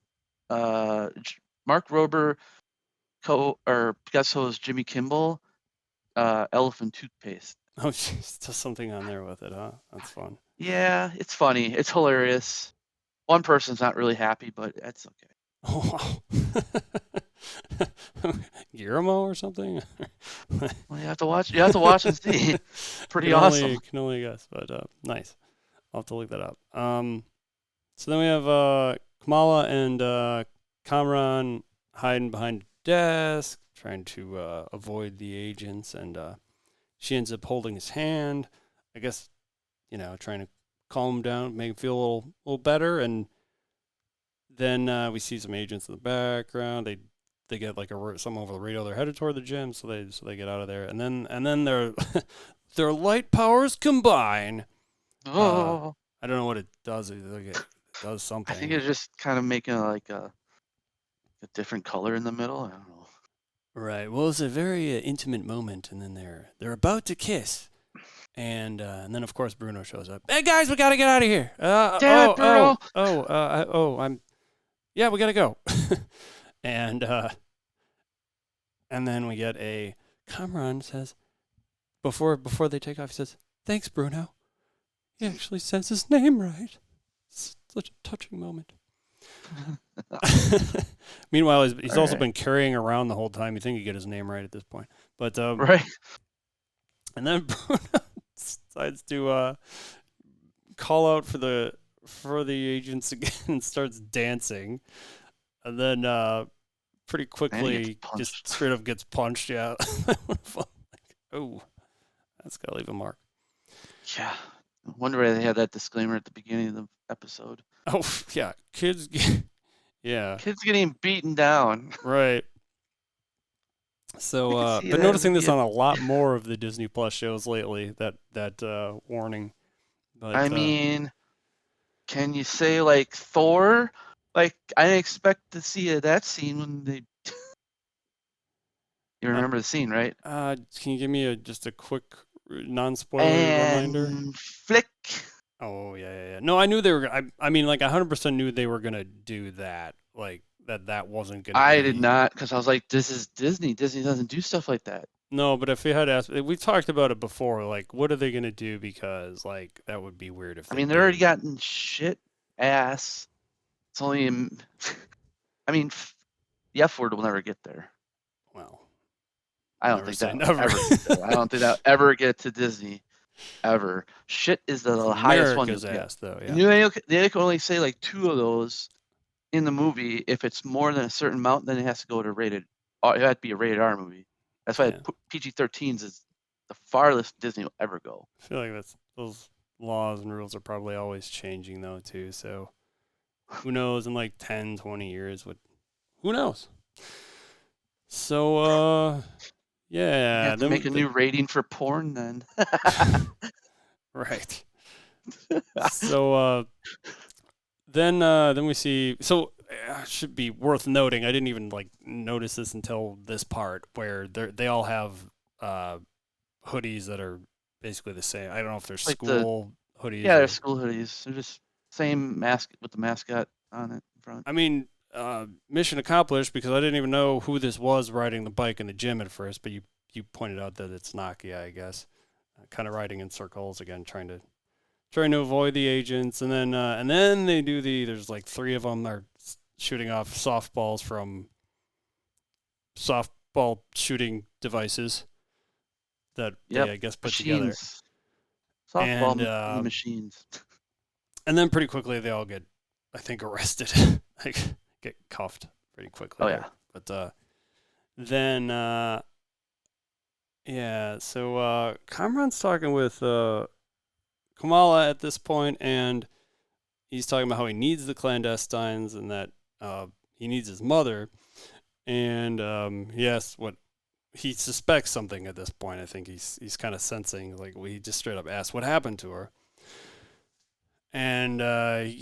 Mark Rober guest host Jimmy Kimmel elephant toothpaste. oh, jeez, just something on there with it, huh? That's fun. Yeah, it's funny. It's hilarious. One person's not really happy, but that's okay. Oh, wow. Guillermo or something? Well, you have to watch. You have to watch and see. Pretty awesome. Can only guess, but nice. I'll have to look that up. So then we have Kamala and Kamran hiding behind a desk, trying to avoid the agents, and she ends up holding his hand. I guess, trying to calm him down, make him feel a little better. And then we see some agents in the background. They get like some over the radio. They're headed toward the gym, so they get out of there. And then their light powers combine. Oh, I don't know what it does. It does something. I think it's just kind of making like a different color in the middle. I don't know. Right. Well, it's a very intimate moment, and then they're about to kiss, and then of course Bruno shows up. Hey guys, we gotta get out of here. Damn it, Bruno! Yeah, we gotta go. and then we get a Kamran says before they take off, he says, "Thanks, Bruno. He actually says his name right. It's such a touching moment." Meanwhile, he's also been carrying around the whole time. You think he'd get his name right at this point, but right. And then Bruno decides to call out for the agents again and starts dancing, and then pretty quickly just straight up gets punched. Yeah, oh, that's gotta leave a mark. Yeah, I wonder why they had that disclaimer at the beginning of the episode. Oh yeah, kids. Yeah. Kids getting beaten down. Right. So, been noticing this on a lot more of the Disney Plus shows lately. That warning. But I mean, can you say like Thor? Like I didn't expect to see that scene when they. You remember the scene, right? Can you give me just a quick non-spoiler reminder? Flick. Oh yeah. No, I knew they were. I mean, like 100% knew they were gonna do that. Like that wasn't gonna. I did not, because I was like, this is Disney. Disney doesn't do stuff like that. No, but if we had asked, we've talked about it before. Like, what are they gonna do? Because like that would be weird if. I mean, they're already gotten shit ass. It's only. I mean, the F word will never get there. Well, I don't think that ever. I don't think that'll ever get to Disney. Ever. Shit is the highest one. Ass, though, yeah. They can only say like 2 of those in the movie. If it's more than a certain amount, then it has to go to rated. It had to be a rated R movie. That's why PG-13s is the farthest Disney will ever go. I feel like those laws and rules are probably always changing though too. So who knows? In like 10, 20 years, who knows? So yeah. You have to make a new rating for porn then. Right. So then we see. So should be worth noting. I didn't even like notice this until this part where they all have hoodies that are basically the same. I don't know if they're like school hoodies. Yeah, they're school hoodies. They're just same mask with the mascot on it in front. I mean, mission accomplished, because I didn't even know who this was riding the bike in the gym at first, but you pointed out that it's Nakia, I guess. Kind of riding in circles again, trying to avoid the agents, and then they do there's like 3 of them are shooting off softballs from softball shooting devices that they, I guess, put together. Softball machines. And then pretty quickly they all get, I think, arrested. Like get cuffed pretty quickly. Oh yeah. But then yeah, so Kamran's talking with Kamala at this point, and he's talking about how he needs the clandestines and that he needs his mother. And what he suspects something at this point. I think he's kind of sensing, like, he just straight up asks what happened to her. And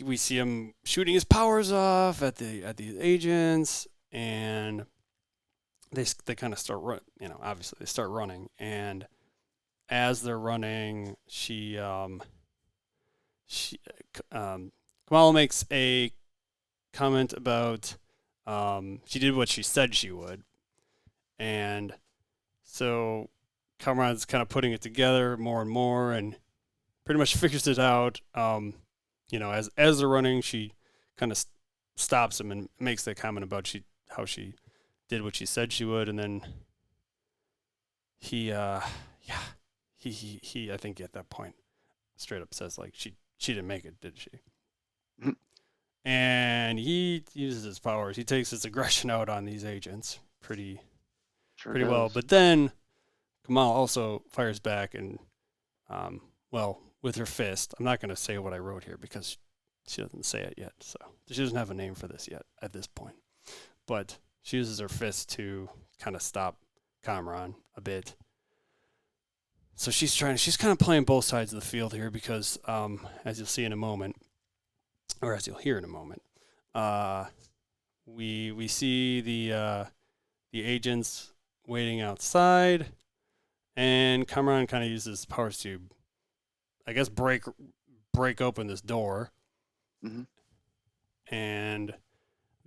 we see him shooting his powers off at the agents, and they kind of start obviously they start running, and as they're running, Kamala makes a comment about she did what she said she would, and so Kamran's kind of putting it together more and more, and pretty much figures it out. As they're running, she kind of stops him and makes that comment about how she did what she said she would, and then he I think at that point straight up says, like, she didn't make it, did she? And and he uses his powers. He takes his aggression out on these agents pretty well. But then Kamala also fires back and, with her fist. I'm not going to say what I wrote here because she doesn't say it yet. So she doesn't have a name for this yet at this point. But she uses her fist to kind of stop Kamran a bit. So she's kind of playing both sides of the field here because, as you'll see in a moment, or as you'll hear in a moment, we see the agents waiting outside, and Kamran kind of uses his powers to, I guess, break open this door, and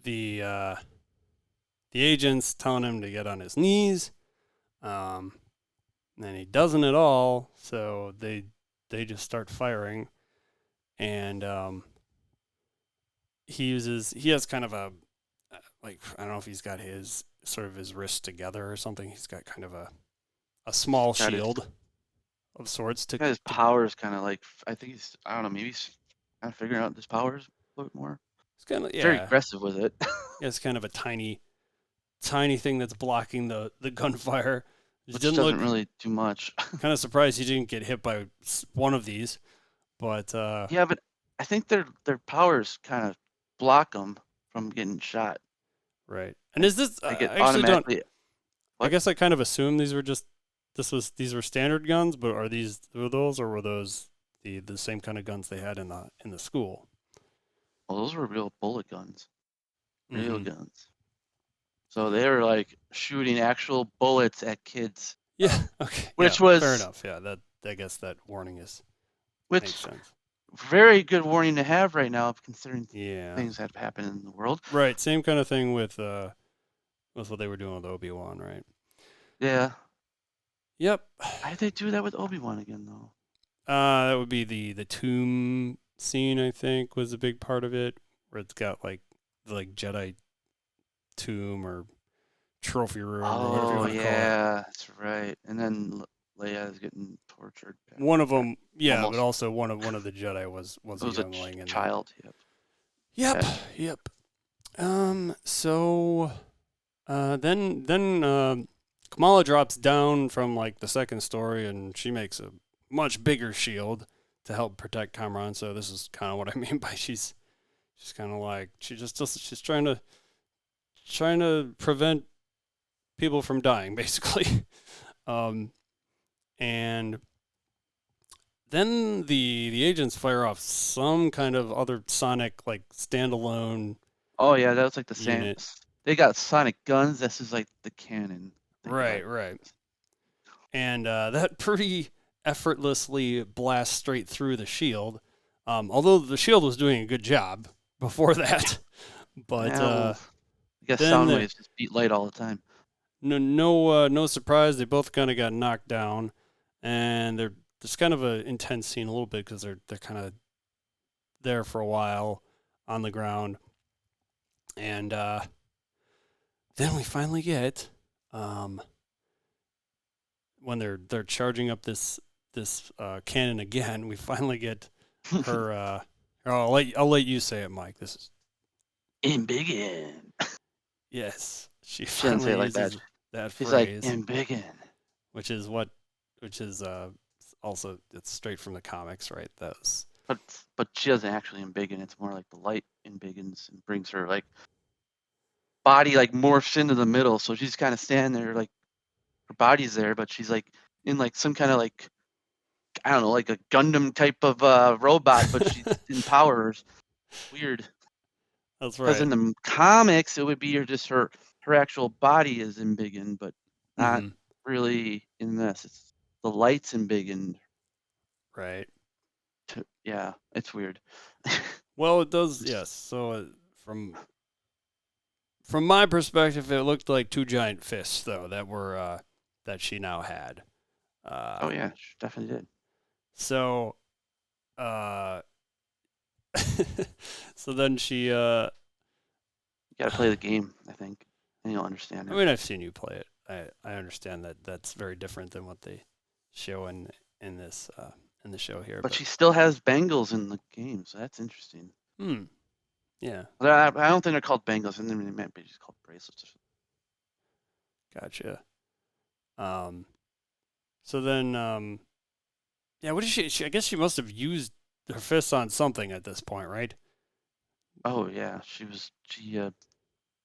the agent's telling him to get on his knees, and he doesn't at all. So they just start firing, and he has kind of a, like, I don't know if he's got his wrists together or something. He's got kind of a small shield of sorts to. His powers kind of like, I think I don't know, maybe he's kind of figuring out his powers a little bit more. It's kind of very aggressive with it. Yeah, it's kind of a tiny thing that's blocking the gunfire. Which doesn't really do much. Kind of surprised he didn't get hit by one of these, but yeah, but I think their powers kind of block them from getting shot. Right. And is this? I guess I kind of assumed these were standard guns, but were those the same kind of guns they had in the school? Well, those were real bullet guns, real guns. So they were like shooting actual bullets at kids. Yeah. Okay. Which was fair enough. Yeah. That, I guess that warning makes sense. Very good warning to have right now, considering things that happen in the world. Right. Same kind of thing with what they were doing with Obi-Wan, right? Yeah. Yep. Why did they do that with Obi-Wan again, though? That would be the tomb scene, I think, was a big part of it, where it's got like Jedi tomb or trophy room or whatever you want to call it. Yeah, that's right. And then Leia is getting tortured. One of them, but also one of the Jedi was a youngling, child. Yep. So, then Kamala drops down from like the second story, and she makes a much bigger shield to help protect Kamran. So this is kind of what I mean by she's kind of like she's trying to prevent people from dying, basically. And then the agents fire off some kind of other sonic, like, standalone. Oh yeah, that was like the same. They got sonic guns. This is like the cannon. Right. And that pretty effortlessly blasts straight through the shield. Although the shield was doing a good job before that, but I guess sound waves just beat light all the time. No surprise. They both kind of got knocked down, and there's kind of an intense scene a little bit because they're kind of there for a while on the ground, and then we finally get when they're charging up this cannon again. We finally get her. I'll let you say it, Mike. This is Embiggen. Yes, she shouldn't say it like that. That She's phrase, like Embiggen, which is also, it's straight from the comics, right? But she doesn't actually embiggen. It's more like the light embiggens and brings her like body like morphs into the middle. So she's kind of standing there, like her body's there, but she's like in like some kind of like, I don't know, like a Gundam type of robot, but she's in powers. Weird. That's right. Because in the comics, it would be just her actual body is embiggen, but not really in this. It's the lights embiggen. Right. Yeah, it's weird. Well, it does, yes. So from my perspective, it looked like two giant fists, though, that she now had. Oh yeah, she definitely did. So, so then she. You gotta play the game, I think, and you'll understand it. I mean, I've seen you play it. I understand that that's very different than what they show in the show here. But she still has bangles in the game, so that's interesting. Yeah, I don't think they're called bangles. I think they might be just called bracelets. gotcha. So then, yeah, what did she? I guess she must have used her fists on something at this point, right? Oh yeah, she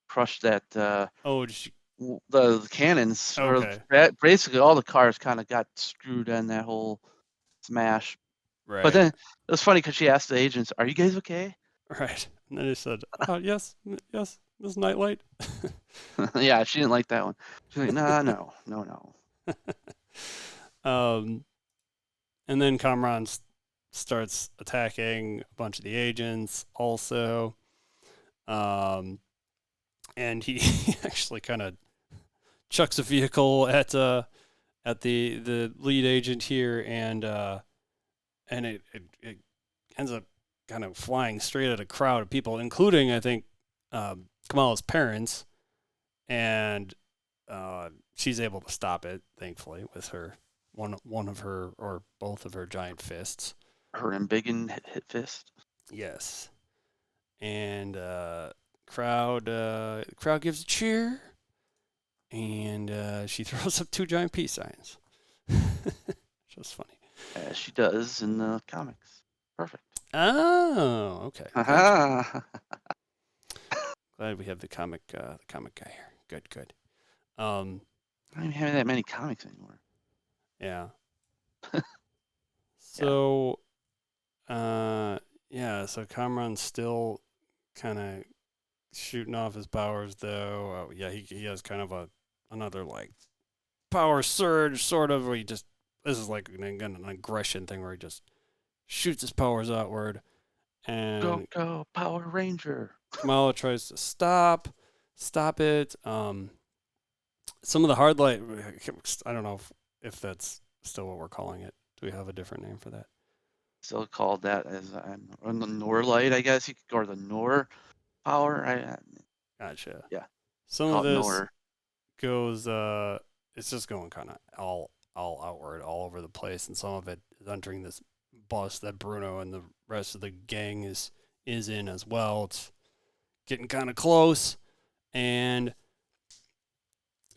crushed that Oh, did she? the cannons, or Okay, basically all the cars kind of got screwed in that whole smash. But right, then it was funny because she asked the agents, "Are you guys okay?" right. And then he said, yes, yes, this nightlight. Yeah, she didn't like that one. She's like, "Nah, no, no, no." um, and then Kamran starts attacking a bunch of the agents also. Um, and he actually kind of chucks a vehicle at the lead agent here, and it ends up kind of flying straight at a crowd of people, including I think Kamala's parents, and she's able to stop it, thankfully, with her one of her or both of her giant fists. Her embiggen hit fist. Yes, and crowd gives a cheer, and she throws up two giant peace signs. Just funny. As she does in the comics. Perfect. Oh, okay. Good. Haha. Glad we have the comic guy here. Good, good. Um, I don't even have that many comics anymore. yeah. Yeah. So, yeah. So Kamran's still kind of shooting off his powers, though. Yeah, he has kind of another like power surge, sort of. Where he just this is like an aggression thing where he just shoots his powers outward, Go, and go, Power Ranger. Kamala tries to stop it. Some of the hard light, I don't know if that's still what we're calling it. Do we have a different name for that? Still called that as or the Nor light, I guess you could, or the Nor power. Gotcha. Yeah, Some of call it this Nor. goes, it's just going kind of all outward, all over the place, and some of it is entering this bus that Bruno and the rest of the gang is in as well. It's getting kind of close, and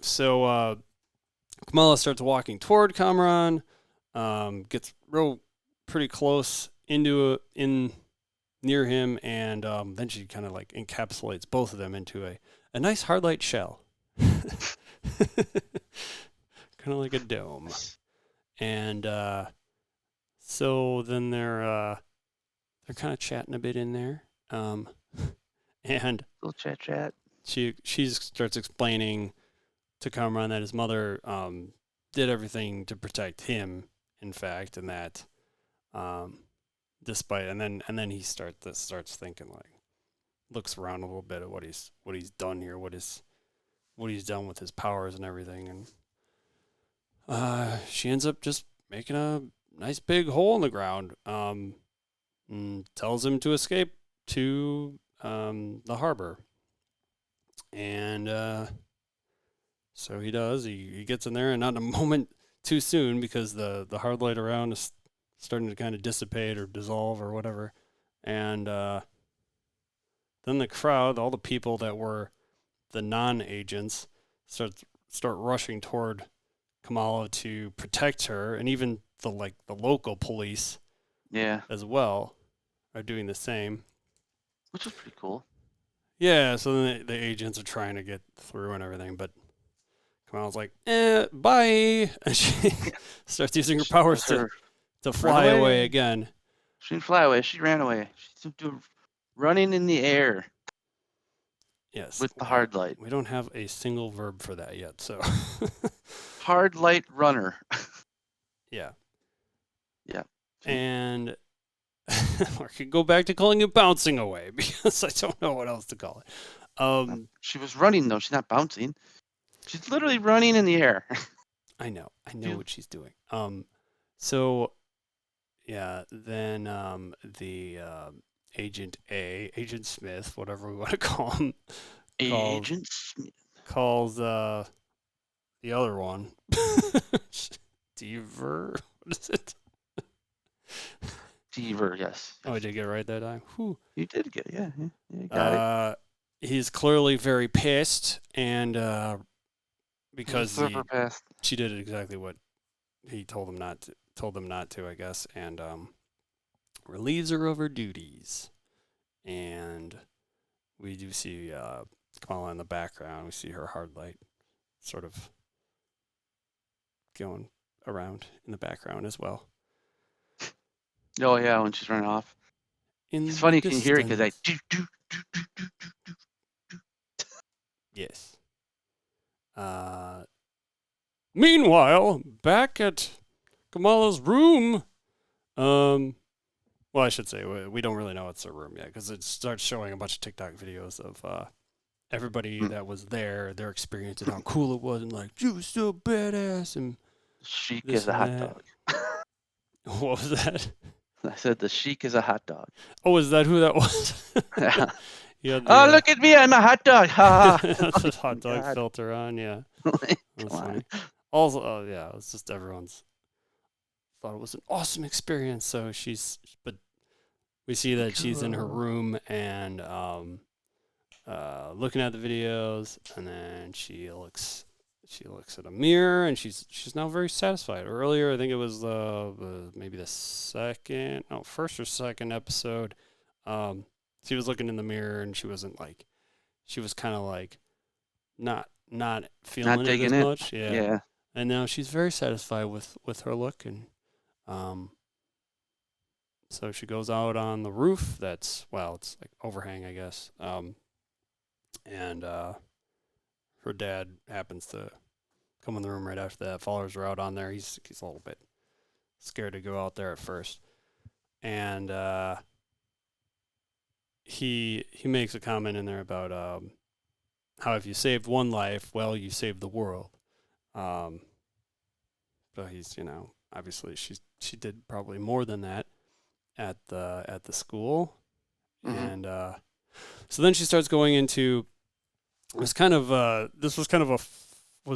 so Kamala starts walking toward Kamran, gets real pretty close in near him, and then she kind of like encapsulates both of them into a nice hard light shell, kind of like a dome. And so then they're kind of chatting a bit in there, and Little chat chat. she starts explaining to Kamran that his mother did everything to protect him, in fact, and that despite and then he starts thinking like looks around a little bit at what he's done here, what he's done with his powers and everything, and she ends up just making a nice big hole in the ground, and tells him to escape to the harbor, and so he does. He gets in there, and not a moment too soon because the hard light around is starting to kind of dissipate or dissolve or whatever, and then the crowd, all the people that were the non-agents, start rushing toward Kamala to protect her, and even the local police Yeah, as well are doing the same. which was pretty cool. Yeah, so then the agents are trying to get through and everything, but Kamala's like, bye, and she starts using her She powers does her to run fly away away. again. She didn't fly away. She ran away. She's running in the air Yes, with the hard light. we don't have a single verb for that yet, so Hard light runner. yeah, Yeah. See? and or could go back to calling it bouncing away because I don't know what else to call it. She was running though. She's not bouncing. She's literally running in the air. I know what she's doing. So yeah, then the Agent Smith, whatever we want to call him, calls Agent Smith. calls the other one, Deaver. What is it? Deceiver, yes. Oh, I did get it right that time. Whew. You did get yeah, you got it. He's clearly very pissed, and because Super pissed. she did exactly what he told them not to, I guess, and relieves her of her duties. And we do see Kamala in the background. We see her hard light sort of going around in the background as well. Oh yeah, when she's running off. It's funny you can hear it because I do. Yes. Meanwhile, back at Kamala's room, well, I should say we don't really know it's her room yet because it starts showing a bunch of TikTok videos of everybody that was there, their experience and how cool it was, and like, she was so badass. And Sheik is a hot dog. What was that? I said the Sheik is a hot dog. Oh, is that who that was? Yeah. Oh, look at me, I'm a hot dog. Ha ha. That's a hot dog filter on, yeah. That's funny. Also, oh yeah, it's just everyone's thought it was an awesome experience. So but we see that she's in her room and looking at the videos, and then she looks at a mirror, and she's now very satisfied. Earlier, I think it was maybe the first or second episode. She was looking in the mirror, and she was kind of like not feeling it as much. Yeah. And now she's very satisfied with her look, and so she goes out on the roof. It's like overhang, I guess. And her dad happens to come in the room right after that. Follows her out on there. He's a little bit scared to go out there at first, and he makes a comment in there about how if you saved one life, well, you saved the world. But he's, obviously she did probably more than that at the school, and so then she starts going into. Was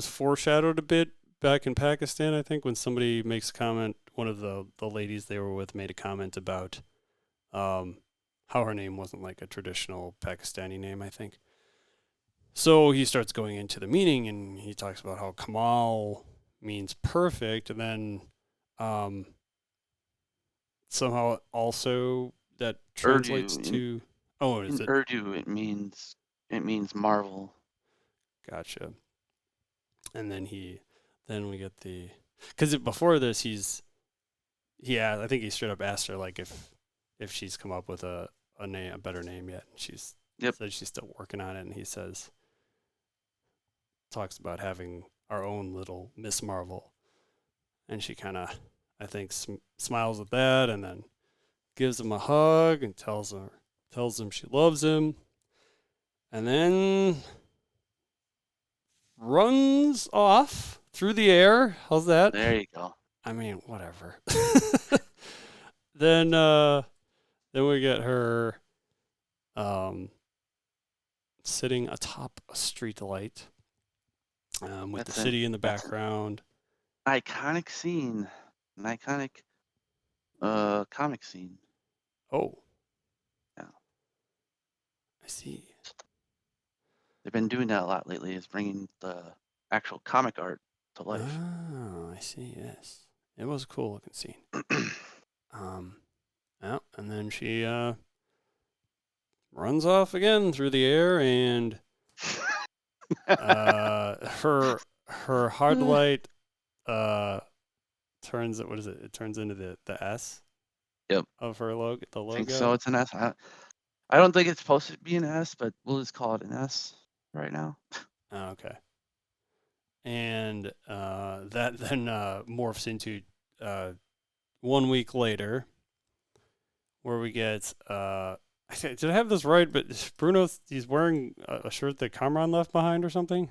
foreshadowed a bit back in Pakistan, I think, when somebody makes a comment. One of the ladies they were with made a comment about how her name wasn't like a traditional Pakistani name, I think. So he starts going into the meaning, and he talks about how Kamal means perfect, and then somehow also that translates Urdu. to is in it Urdu? It means marvel. Gotcha. And then we get because before this I think he straight up asked her like if she's come up with a better name yet. She's said she's still working on it, and he talks about having our own little Miss Marvel, and she kind of I think smiles at that, and then gives him a hug and tells him she loves him, and then runs off through the air. How's that? There you go. I mean, whatever. Then we get her sitting atop a street light with the city in the background. Iconic scene. An iconic comic scene. Oh. Yeah. I see. They've been doing that a lot lately, is bringing the actual comic art to life. Oh, I see, yes. It was a cool looking scene. And then she runs off again through the air, and her hard light turns what is it? It turns into the S. Yep. Of her logo. The logo. I think so. It's an S. I don't think it's supposed to be an S, but we'll just call it an S right now. Oh, okay. And that then morphs into 1 week later, where we get did I have this right? But Bruno, he's wearing a shirt that Kamran left behind or something.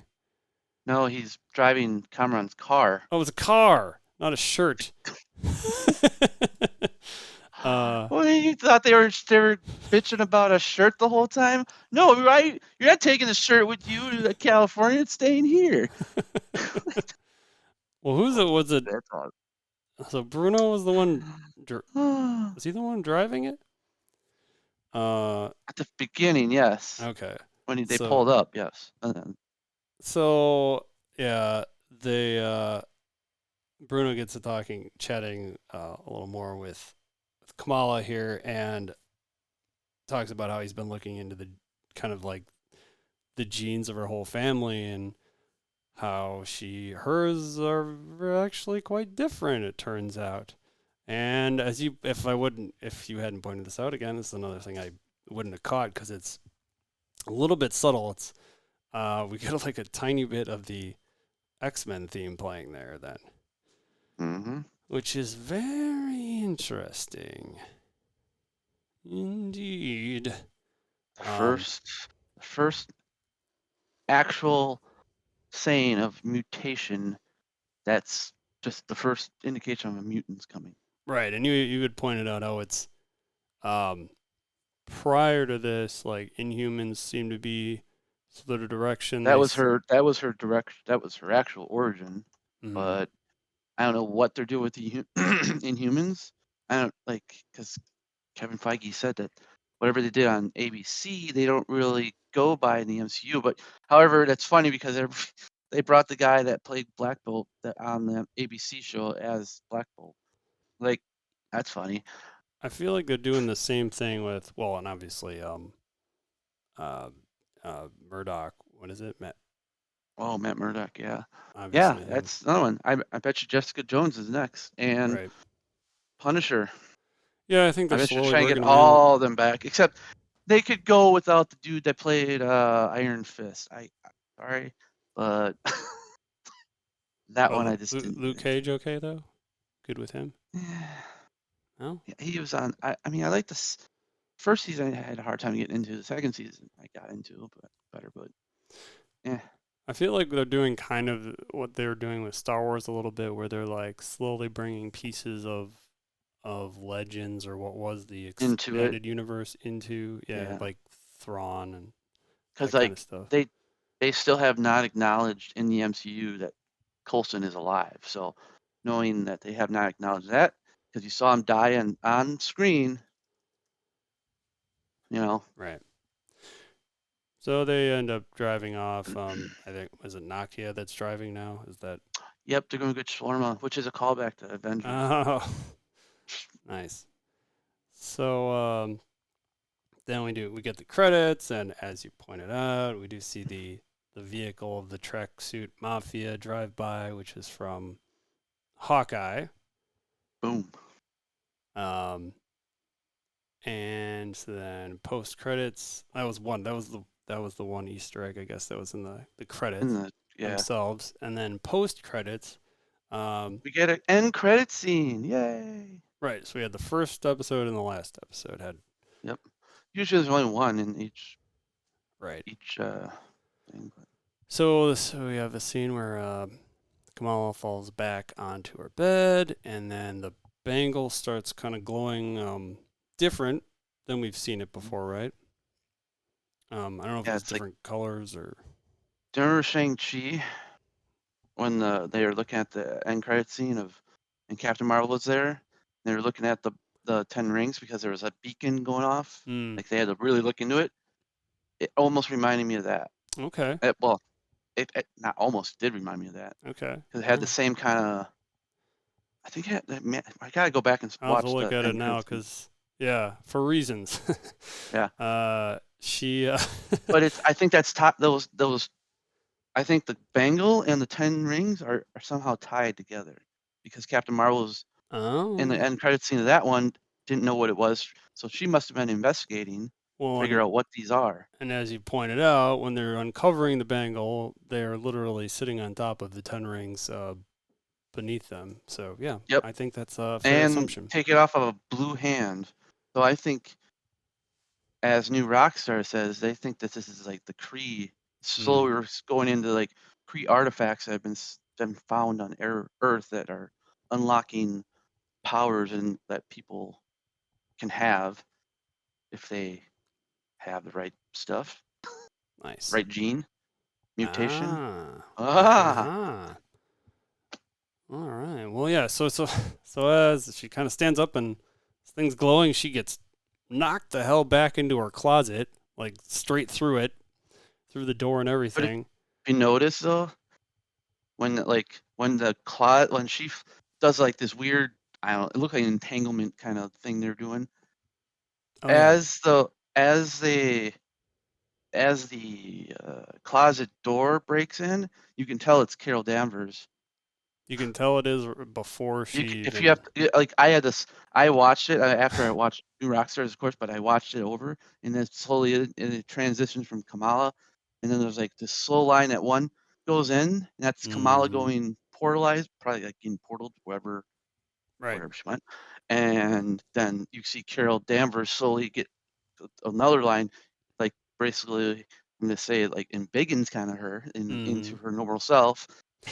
No, he's driving Kamran's car. Oh, it was a car, not a shirt. Well, you thought they were bitching about a shirt the whole time? No, right? You're not taking the shirt with you to California. It's staying here. Well, who's it? Was it? So Bruno was the one. Was he the one driving it? At the beginning, yes. Okay. When they So pulled up, yes. And then, so yeah, they Bruno gets to chatting a little more with Kamala here, and talks about how he's been looking into the kind of like the genes of her whole family and how hers are actually quite different. It turns out, and if you hadn't pointed this out again, this is another thing I wouldn't have caught because it's a little bit subtle. It's we get like a tiny bit of the X-Men theme playing there then, mm-hmm. which is very interesting indeed. the Um, first actual saying of mutation, that's just the first indication of a mutant's coming. right, and you had pointed out how it's um, prior to this, like Inhumans seem to be sort of direction That was her direction, that was her actual origin. mm, But I don't know what they're doing with the Inhumans. I don't like, because Kevin Feige said that whatever they did on ABC, they don't really go by in the MCU. But however, that's funny because they brought the guy that played Black Bolt on the ABC show as Black Bolt. Like, that's funny. I feel like they're doing the same thing with and obviously uh, Murdoch. What is it? Matt, Oh, Matt Murdock, yeah, yeah, obviously him. that's another one. I bet you Jessica Jones is next, and Right. Punisher. Yeah, I think I they're bet you're slowly trying to get working them in. all of them back, except they could go without the dude that played Iron Fist. Sorry, but that one I just didn't. Luke Cage, okay though. Good with him. No. Yeah, he was on. I mean, I like this first season. I had a hard time getting into. The second season, I got into, but better. But yeah, I feel like they're doing kind of what they were doing with Star Wars a little bit, where they're like slowly bringing pieces of Legends or what was the into it. expanded universe into Yeah, like Thrawn and because that kind of like stuff. they still have not acknowledged in the MCU that Coulson is alive. So knowing that they have not acknowledged that, because you saw him die on screen, you know. Right. So they end up driving off. I think was it Nokia that's driving now? Is that? Yep, they're going to get Shawarma, which is a callback to Avengers. Oh, nice. So then we get the credits, and as you pointed out, we do see the vehicle of the tracksuit mafia drive by, which is from Hawkeye. Boom. Um, and then post credits, that was one. That was the one Easter egg, I guess, that was in the In credits the yeah, themselves. And then post credits, we get an end credit scene. Yay! right. So we had the first episode and the last episode had Yep. Usually there's only one in right. each thing. But So we have a scene where Kamala falls back onto her bed, and then the bangle starts kind of glowing different than we've seen it before, right? I don't know if it yeah, was it's like, different colors or. do you remember Shang-Chi when they were looking at the end credit scene and Captain Marvel was there? They were looking at the 10 rings because there was a beacon going off. Mm, Like they had to really look into it. It almost reminded me of that. okay. Well, it not almost did remind me of that Okay. because it had Yeah. the same kind of. I think I gotta go back and I'll have to watch look the at it end now credit scene. because, yeah, for reasons. Yeah, She. but it's. I think that's top. Those. I think the bangle and the 10 rings are somehow tied together because Captain Marvel's in the Oh. end credit scene of that one didn't know what it was, so she must have been investigating to Well, figure out what these are. and as you pointed out, when they're uncovering the bangle, they're literally sitting on top of the 10 rings beneath them. So, yeah, Yep, I think that's a fair and assumption. take it off of a blue hand. So I think, as New Rockstar says, they think that this is like the Kree. Mm, Slowly we're going into like Kree artifacts that have been found on Earth that are unlocking powers and that people can have if they have the right stuff, nice. right gene mutation. Ah. Ah, Ah. All right. Well, yeah. So as she kind of stands up and this thing's glowing, she gets knocked the hell back into her closet, like straight through it, through the door and But if everything. you notice though, when the clot when she does like this weird, I don't know, it looked like an entanglement kind of thing they're doing Oh yeah, as the as the closet door breaks in, you can tell it's Carol Danvers. you can tell it is before You she if you even. have like I watched it after I watched New Rockstars, of course, but I watched it over, and then slowly it transitions from Kamala, and then there's like this slow line that one goes in, and that's Kamala Mm-hmm. going portalized, probably like getting portaled Right. wherever she went, and then you see Carol Danvers slowly get another line, like basically I'm gonna say it like embiggens kind of her Mm-hmm. into her normal self,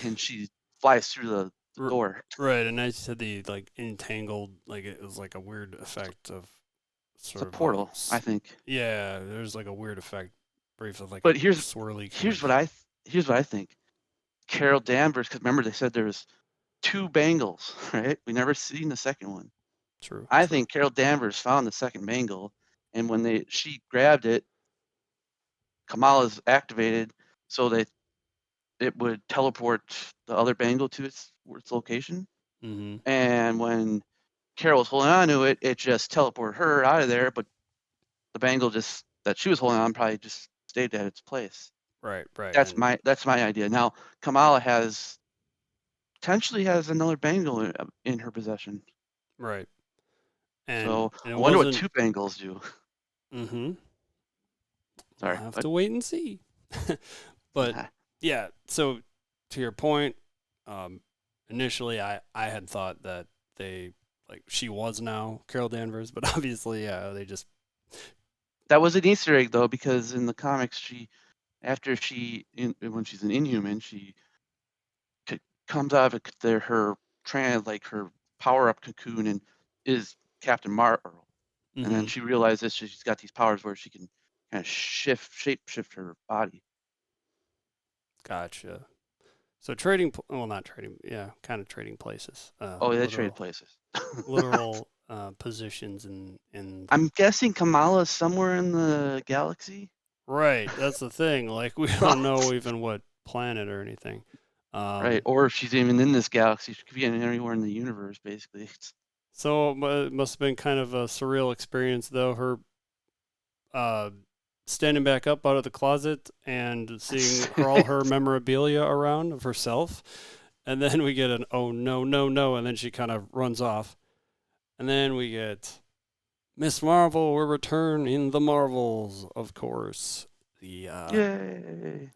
and she flies through the R- door. right. And I said the like entangled, like it was like a weird effect of It's a sort of a. portal, I think. Yeah, there's like a weird effect, brief of like a But swirly kind here's of. what here's what I think. Carol Danvers, because remember they said there's two bangles, right? We never seen the second one. True. I True. think Carol Danvers found the second bangle, and when she grabbed it, Kamala's activated, so that it would teleport the other bangle to its location. Mm-hmm. And when Carol was holding on to it, it just teleported her out of there, but the bangle just that she was holding on probably just stayed at its place. Right. Right. That's And my idea. Now Kamala has potentially has another bangle in her possession. right. So And it I wonder what wasn't. two bangles do. Mm-hmm. We'll Sorry, have but to wait and see. But yeah, so to your point, um, initially I had thought that they like she was now Carol Danvers, but obviously, yeah, they just. that was an Easter egg though, because in the comics, when she's an Inhuman, she comes out of her like her power up cocoon and is Captain Marvel, and then Mm-hmm. she realizes she's got these powers where she can kind of shape shift her body. Gotcha. So trading, well, not trading, yeah, kind of trading places, Oh, they traded literal, places. literal positions in the. I'm guessing Kamala is somewhere in the galaxy. Right, that's the thing. Like we don't know even what planet or anything. Right, Um, or if she's even in this galaxy, she could be anywhere in the universe, basically. so it must have been kind of a surreal experience, though. Her uh, standing back up out of the closet and seeing all her memorabilia around of herself, and then we get an oh no no no, and then she kind of runs off, and then we get Miss Marvel will return in the Marvels, of course. The Yay!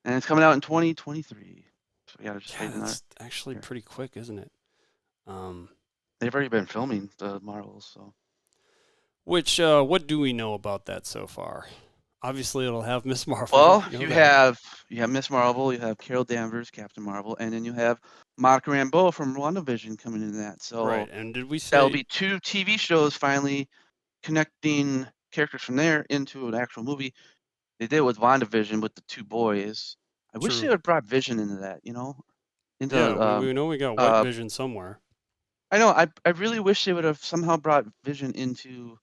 And it's coming out in 2023, so we gotta just yeah, wait another that's actually year. pretty quick, isn't it? Um, They've already been filming the Marvels, so. which what do we know about that so far? Obviously, it'll have Miss Marvel. Well, We know that. you have Miss Marvel, you have Carol Danvers, Captain Marvel, and then you have Monica Rambeau from WandaVision coming into that. Right. So And did we that'll say be two TV shows finally connecting characters from there into an actual movie. They did it with WandaVision with the two boys. I wish they true? would have brought Vision into that, into Yeah, we know we got White uh Vision somewhere. I know I really wish they would have somehow brought Vision into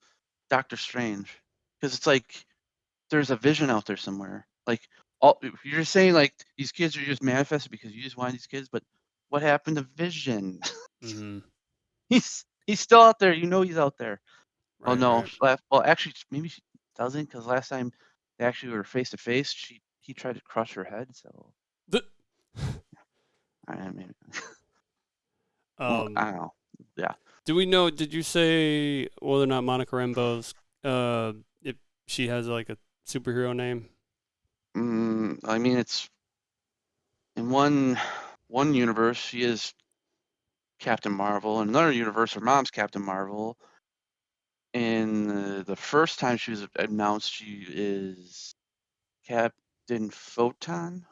Doctor Strange, because it's like there's a Vision out there somewhere. Like you're saying like these kids are just manifested because you just want these kids, but what happened to Vision? Mm-hmm. He's still out there. You know he's out there. Oh Right. no, Right. well actually maybe she doesn't, because last time they actually were face to face, he tried to crush her head. So The, I mean, well um, I don't know. Yeah. do we know? Did you say whether or not Monica Rambeau's if she has like a superhero name? I mean it's in one universe she is Captain Marvel. In another universe, her mom's Captain Marvel. In the first time she was announced, she is Captain Photon,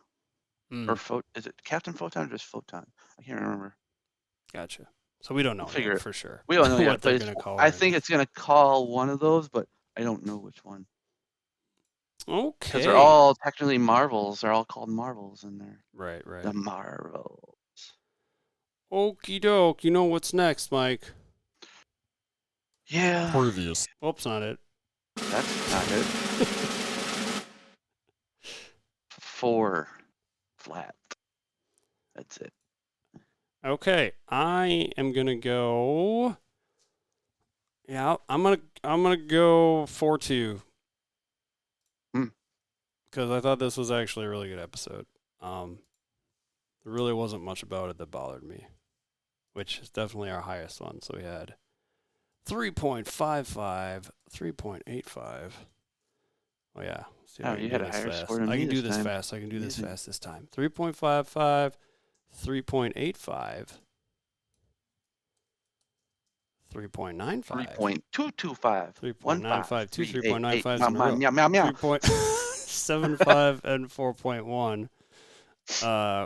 Hmm. or is it Captain Photon or just Photon? I can't remember. Gotcha. So we don't We'll know figure yet it. for sure We don't know yet, what but they're gonna call I her in think this. it's gonna call one of those, but I don't know which one, because they're Okay. all technically Marvels. They're all called Marvels in there. Right. Right. The Marvels. Okie doke. You know what's next, Mike? Yeah. Previous. Oops, not it. That's not it. 4 flat. That's it. Okay, I am gonna go. Yeah, I'm gonna go 4-2. Hmm. Because I thought this was actually a really good episode. There really wasn't much about it that bothered me, which is definitely our highest one. So we had 3.55, 3.85. Oh yeah, let's see if Oh, I can you do had a this higher fast. score than I me can do this this time. fast. I can do this Amazing. fast this time. 3.55, 3.85, 3.95, 3.225. 3.952, 1538. 3.95s Meow, in a meow, row. meow, meow, meow. 3.75 and 4.1.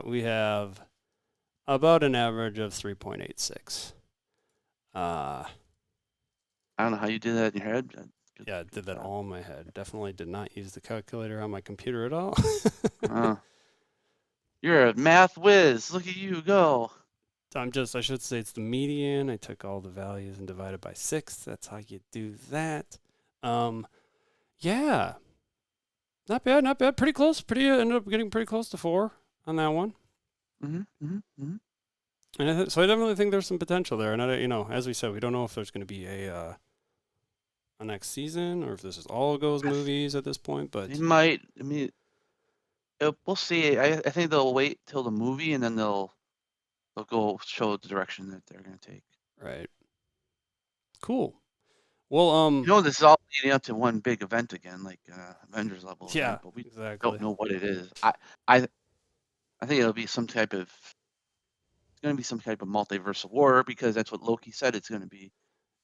We have about an average of 3.86. I don't know how you did that in your head. Yeah, I did that all in my head. Definitely did not use the calculator on my computer at all. You're a math whiz. Look at you go. I should say it's the median. I took all the values and divided by 6. That's how you do that. Yeah. Not bad, not bad. Pretty close. Ended up getting pretty close to 4 on that one. And so I definitely think there's some potential there. And as we said, we don't know if there's going to be a next season or if this is all Go's movies at this point. But it might. I mean, we'll see. I think they'll wait till the movie and then they'll go show the direction that they're going to take. Right. Cool. Well, this is all leading up to one big event again, like Avengers level yeah, event, but we exactly. don't know what it is. I think it'll be some type of. It's going to be some type of multiversal war because that's what Loki said it's going to be.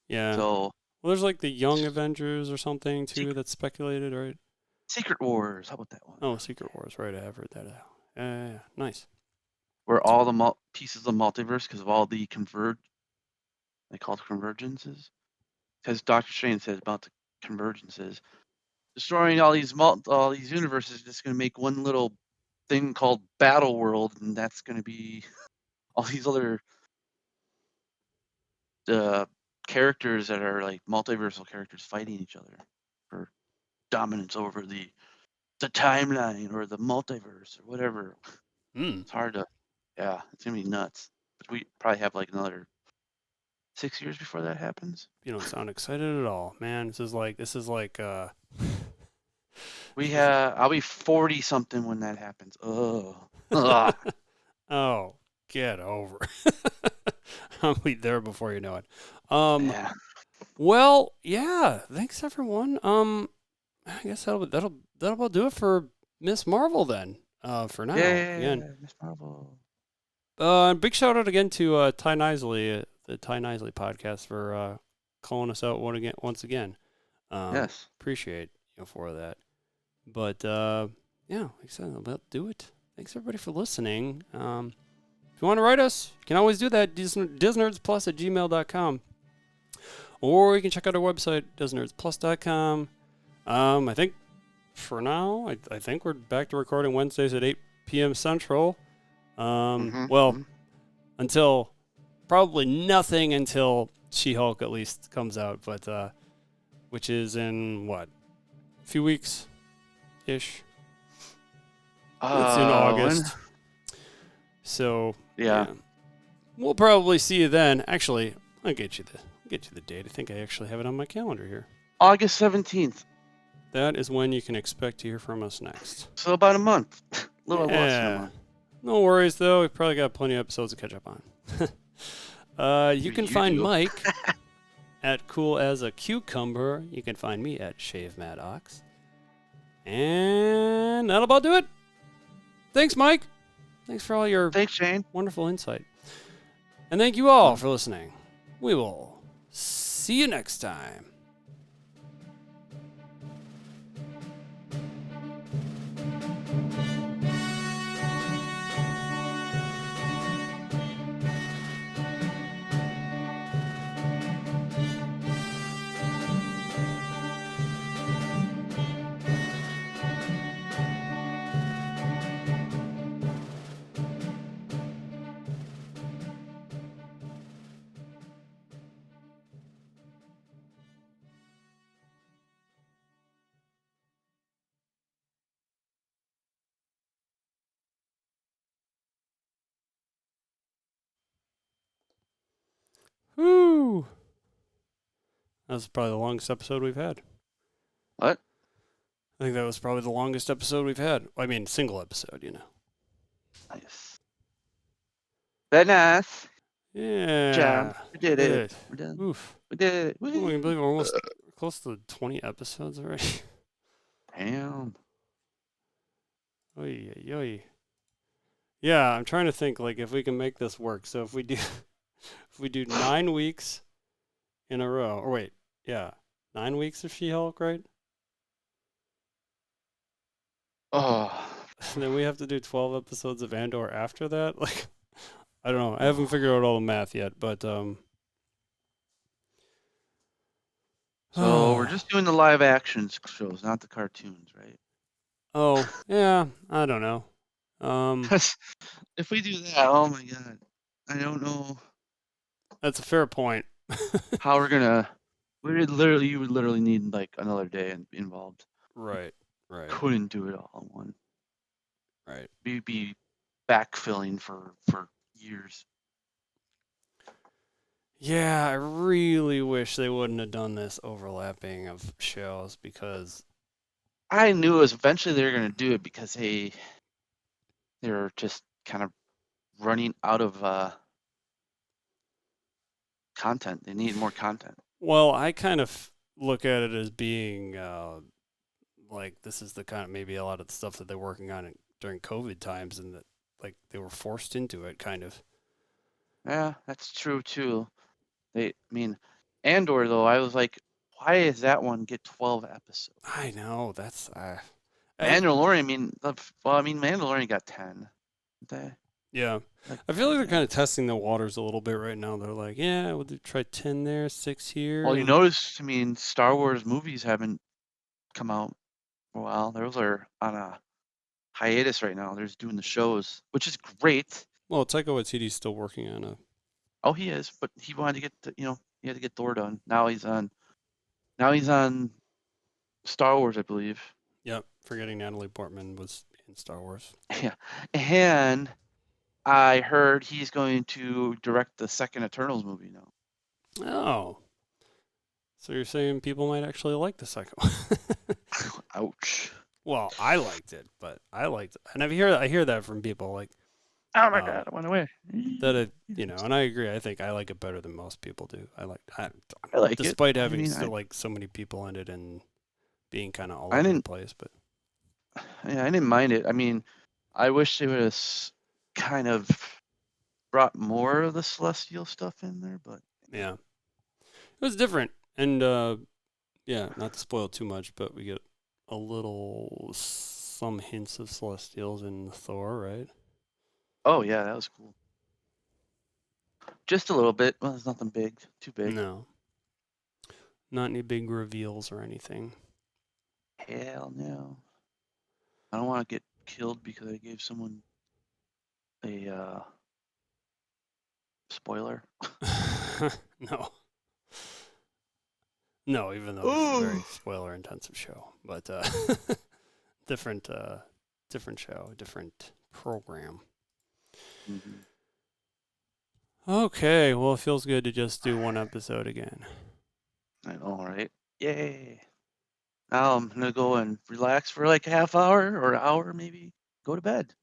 Yeah. So. Well, there's like the Young Avengers or something too that's speculated, right? Secret Wars. How about that one? Oh, Secret Wars. Right, I have heard that out. Yeah. Nice. Where all the pieces of multiverse, because of all the they call it convergences. Because Doctor Strange says about the convergences, destroying all these universes is just going to make one little thing called Battle World, and that's going to be all these other characters that are like multiversal characters fighting each other for dominance over the timeline or the multiverse or whatever. It's hard to, it's gonna be nuts. But we probably have like another 6 years before that happens. You don't sound excited at all, man. This is like I'll be 40 something when that happens. Oh. Oh, get over. I'll be there before you know it. Yeah. Well, yeah. Thanks everyone. I guess that'll about do it for Miss Marvel then. For now. Yeah, Miss Marvel. Big shout out again to Ty Nisley, the Ty Nisley podcast, for calling us out once again. Yes. Appreciate for that. But yeah, like I said, that'll do it. Thanks everybody for listening. If you want to write us, you can always do that. Disnerdsplus@gmail.com. Or you can check out our website, disnerdsplus.com. I think for now, I think we're back to recording Wednesdays at 8 p.m. Central. Until probably nothing until She-Hulk at least comes out, but which is in what? A few weeks ish. It's in August. So yeah. We'll probably see you then. Actually, I'll get you the date. I think I actually have it on my calendar here. August 17th. That is when you can expect to hear from us next. So about a month. A little less than a month. No worries, though. We've probably got plenty of episodes to catch up on. You can find Mike at Cool as a Cucumber. You can find me at Shave Maddox. And that'll about do it. Thanks, Mike. Thanks for all your wonderful insight. And thank you all for listening. We will see you next time. Whoo! That was probably the longest episode we've had. What? I think that was probably the longest episode we've had. I mean, single episode, you know. Nice. Very nice. Yeah. Job. We did Did it. it. We're done. Oof. We did it. Oh, I can't believe we're almost close to 20 episodes already. Damn. Oy, oy, oy. Yeah, I'm trying to think like if we can make this work. So if we do 9 weeks in a row, or wait, yeah, 9 weeks of She-Hulk, right? Oh. And then we have to do 12 episodes of Andor after that. Like, I don't know. I haven't figured out all the math yet, but So we're just doing the live action shows, not the cartoons, right? Oh, yeah, I don't know. Because if we do that, oh my god, I don't know That's a fair point. how we're gonna. You would literally need like another day involved. Right. Couldn't do it all in one. Right. We'd be backfilling for years. Yeah, I really wish they wouldn't have done this overlapping of shows because I knew it was eventually they were gonna do it because they're just kind of running out of content. They need more content. well, I kind of look at it as being like this is the kind of maybe a lot of the stuff that they're working on during COVID times and that like they were forced into it kind of. Yeah, that's true too. Andor though, I was like, why does that one get 12 episodes? I know that's Mandalorian, Mandalorian got 10. Didn't yeah. they? I feel like they're kind of testing the waters a little bit right now. They're like, yeah, we'll try 10 there, 6 here. Well, you notice, Star Wars movies haven't come out for a while. Those are on a hiatus right now. They're just doing the shows, which is great. Well, Taika Waititi's still working on a. Oh, he is, but he wanted to get, he had to get Thor done. Now he's on Star Wars, I believe. Yep, forgetting Natalie Portman was in Star Wars. Yeah, and I heard he's going to direct the second Eternals movie now. Oh. So you're saying people might actually like the second one? Ouch. Well, I liked it, but I liked it. And I hear that from people like Oh my god, it went away. that it, and I agree. I think I like it better than most people do. I like it. Despite having still like so many people in it and being kind of all over the place, but yeah, I didn't mind it. I wish they would have kind of brought more of the celestial stuff in there, but yeah, it was different. And yeah, not to spoil too much, but we get some hints of celestials in Thor, right? oh yeah, that was cool. Just a little bit. Well, it's nothing big, too big. No, not any big reveals or anything. Hell no. I don't want to get killed because I gave someone a spoiler. No. No, even though it's a very spoiler-intensive show, but different show, different program. Mm-hmm. Okay, well, it feels good to just do one episode again. I know, right? Yay! Now I'm gonna go and relax for like a half hour or an hour, maybe. Go to bed.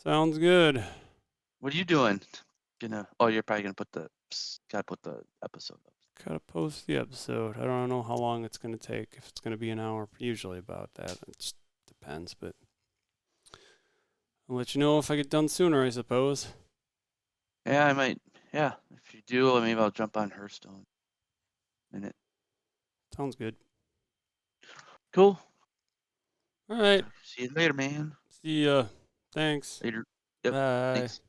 Sounds good. What are you doing? You're probably gonna gotta put the episode up. Gotta post the episode. I don't know how long it's gonna take. If it's gonna be an hour, usually about that. It just depends, but I'll let you know if I get done sooner, I suppose. Yeah, I might. Yeah, if you do, maybe I'll jump on Hearthstone. Minute. Sounds good. Cool. All right. See you later, man. See ya. Thanks. Later. Yep. Bye. Thanks.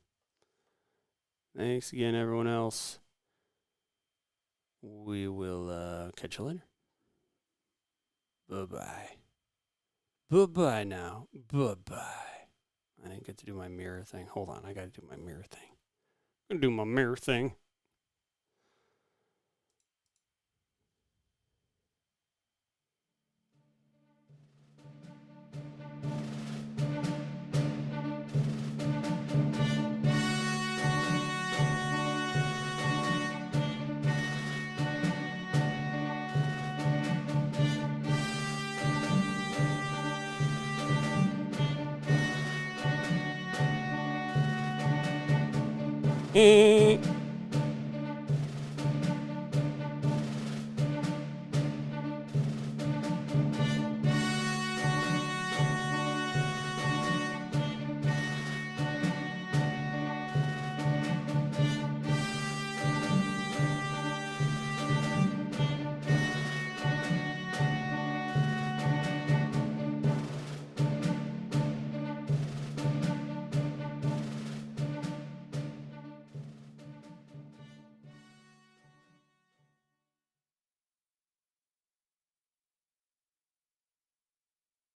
Thanks again, everyone else. We will catch you later. Bye-bye. Bye-bye now. Bye-bye. I didn't get to do my mirror thing. Hold on, I gotta do my mirror thing. I'm gonna do my mirror thing. Eh.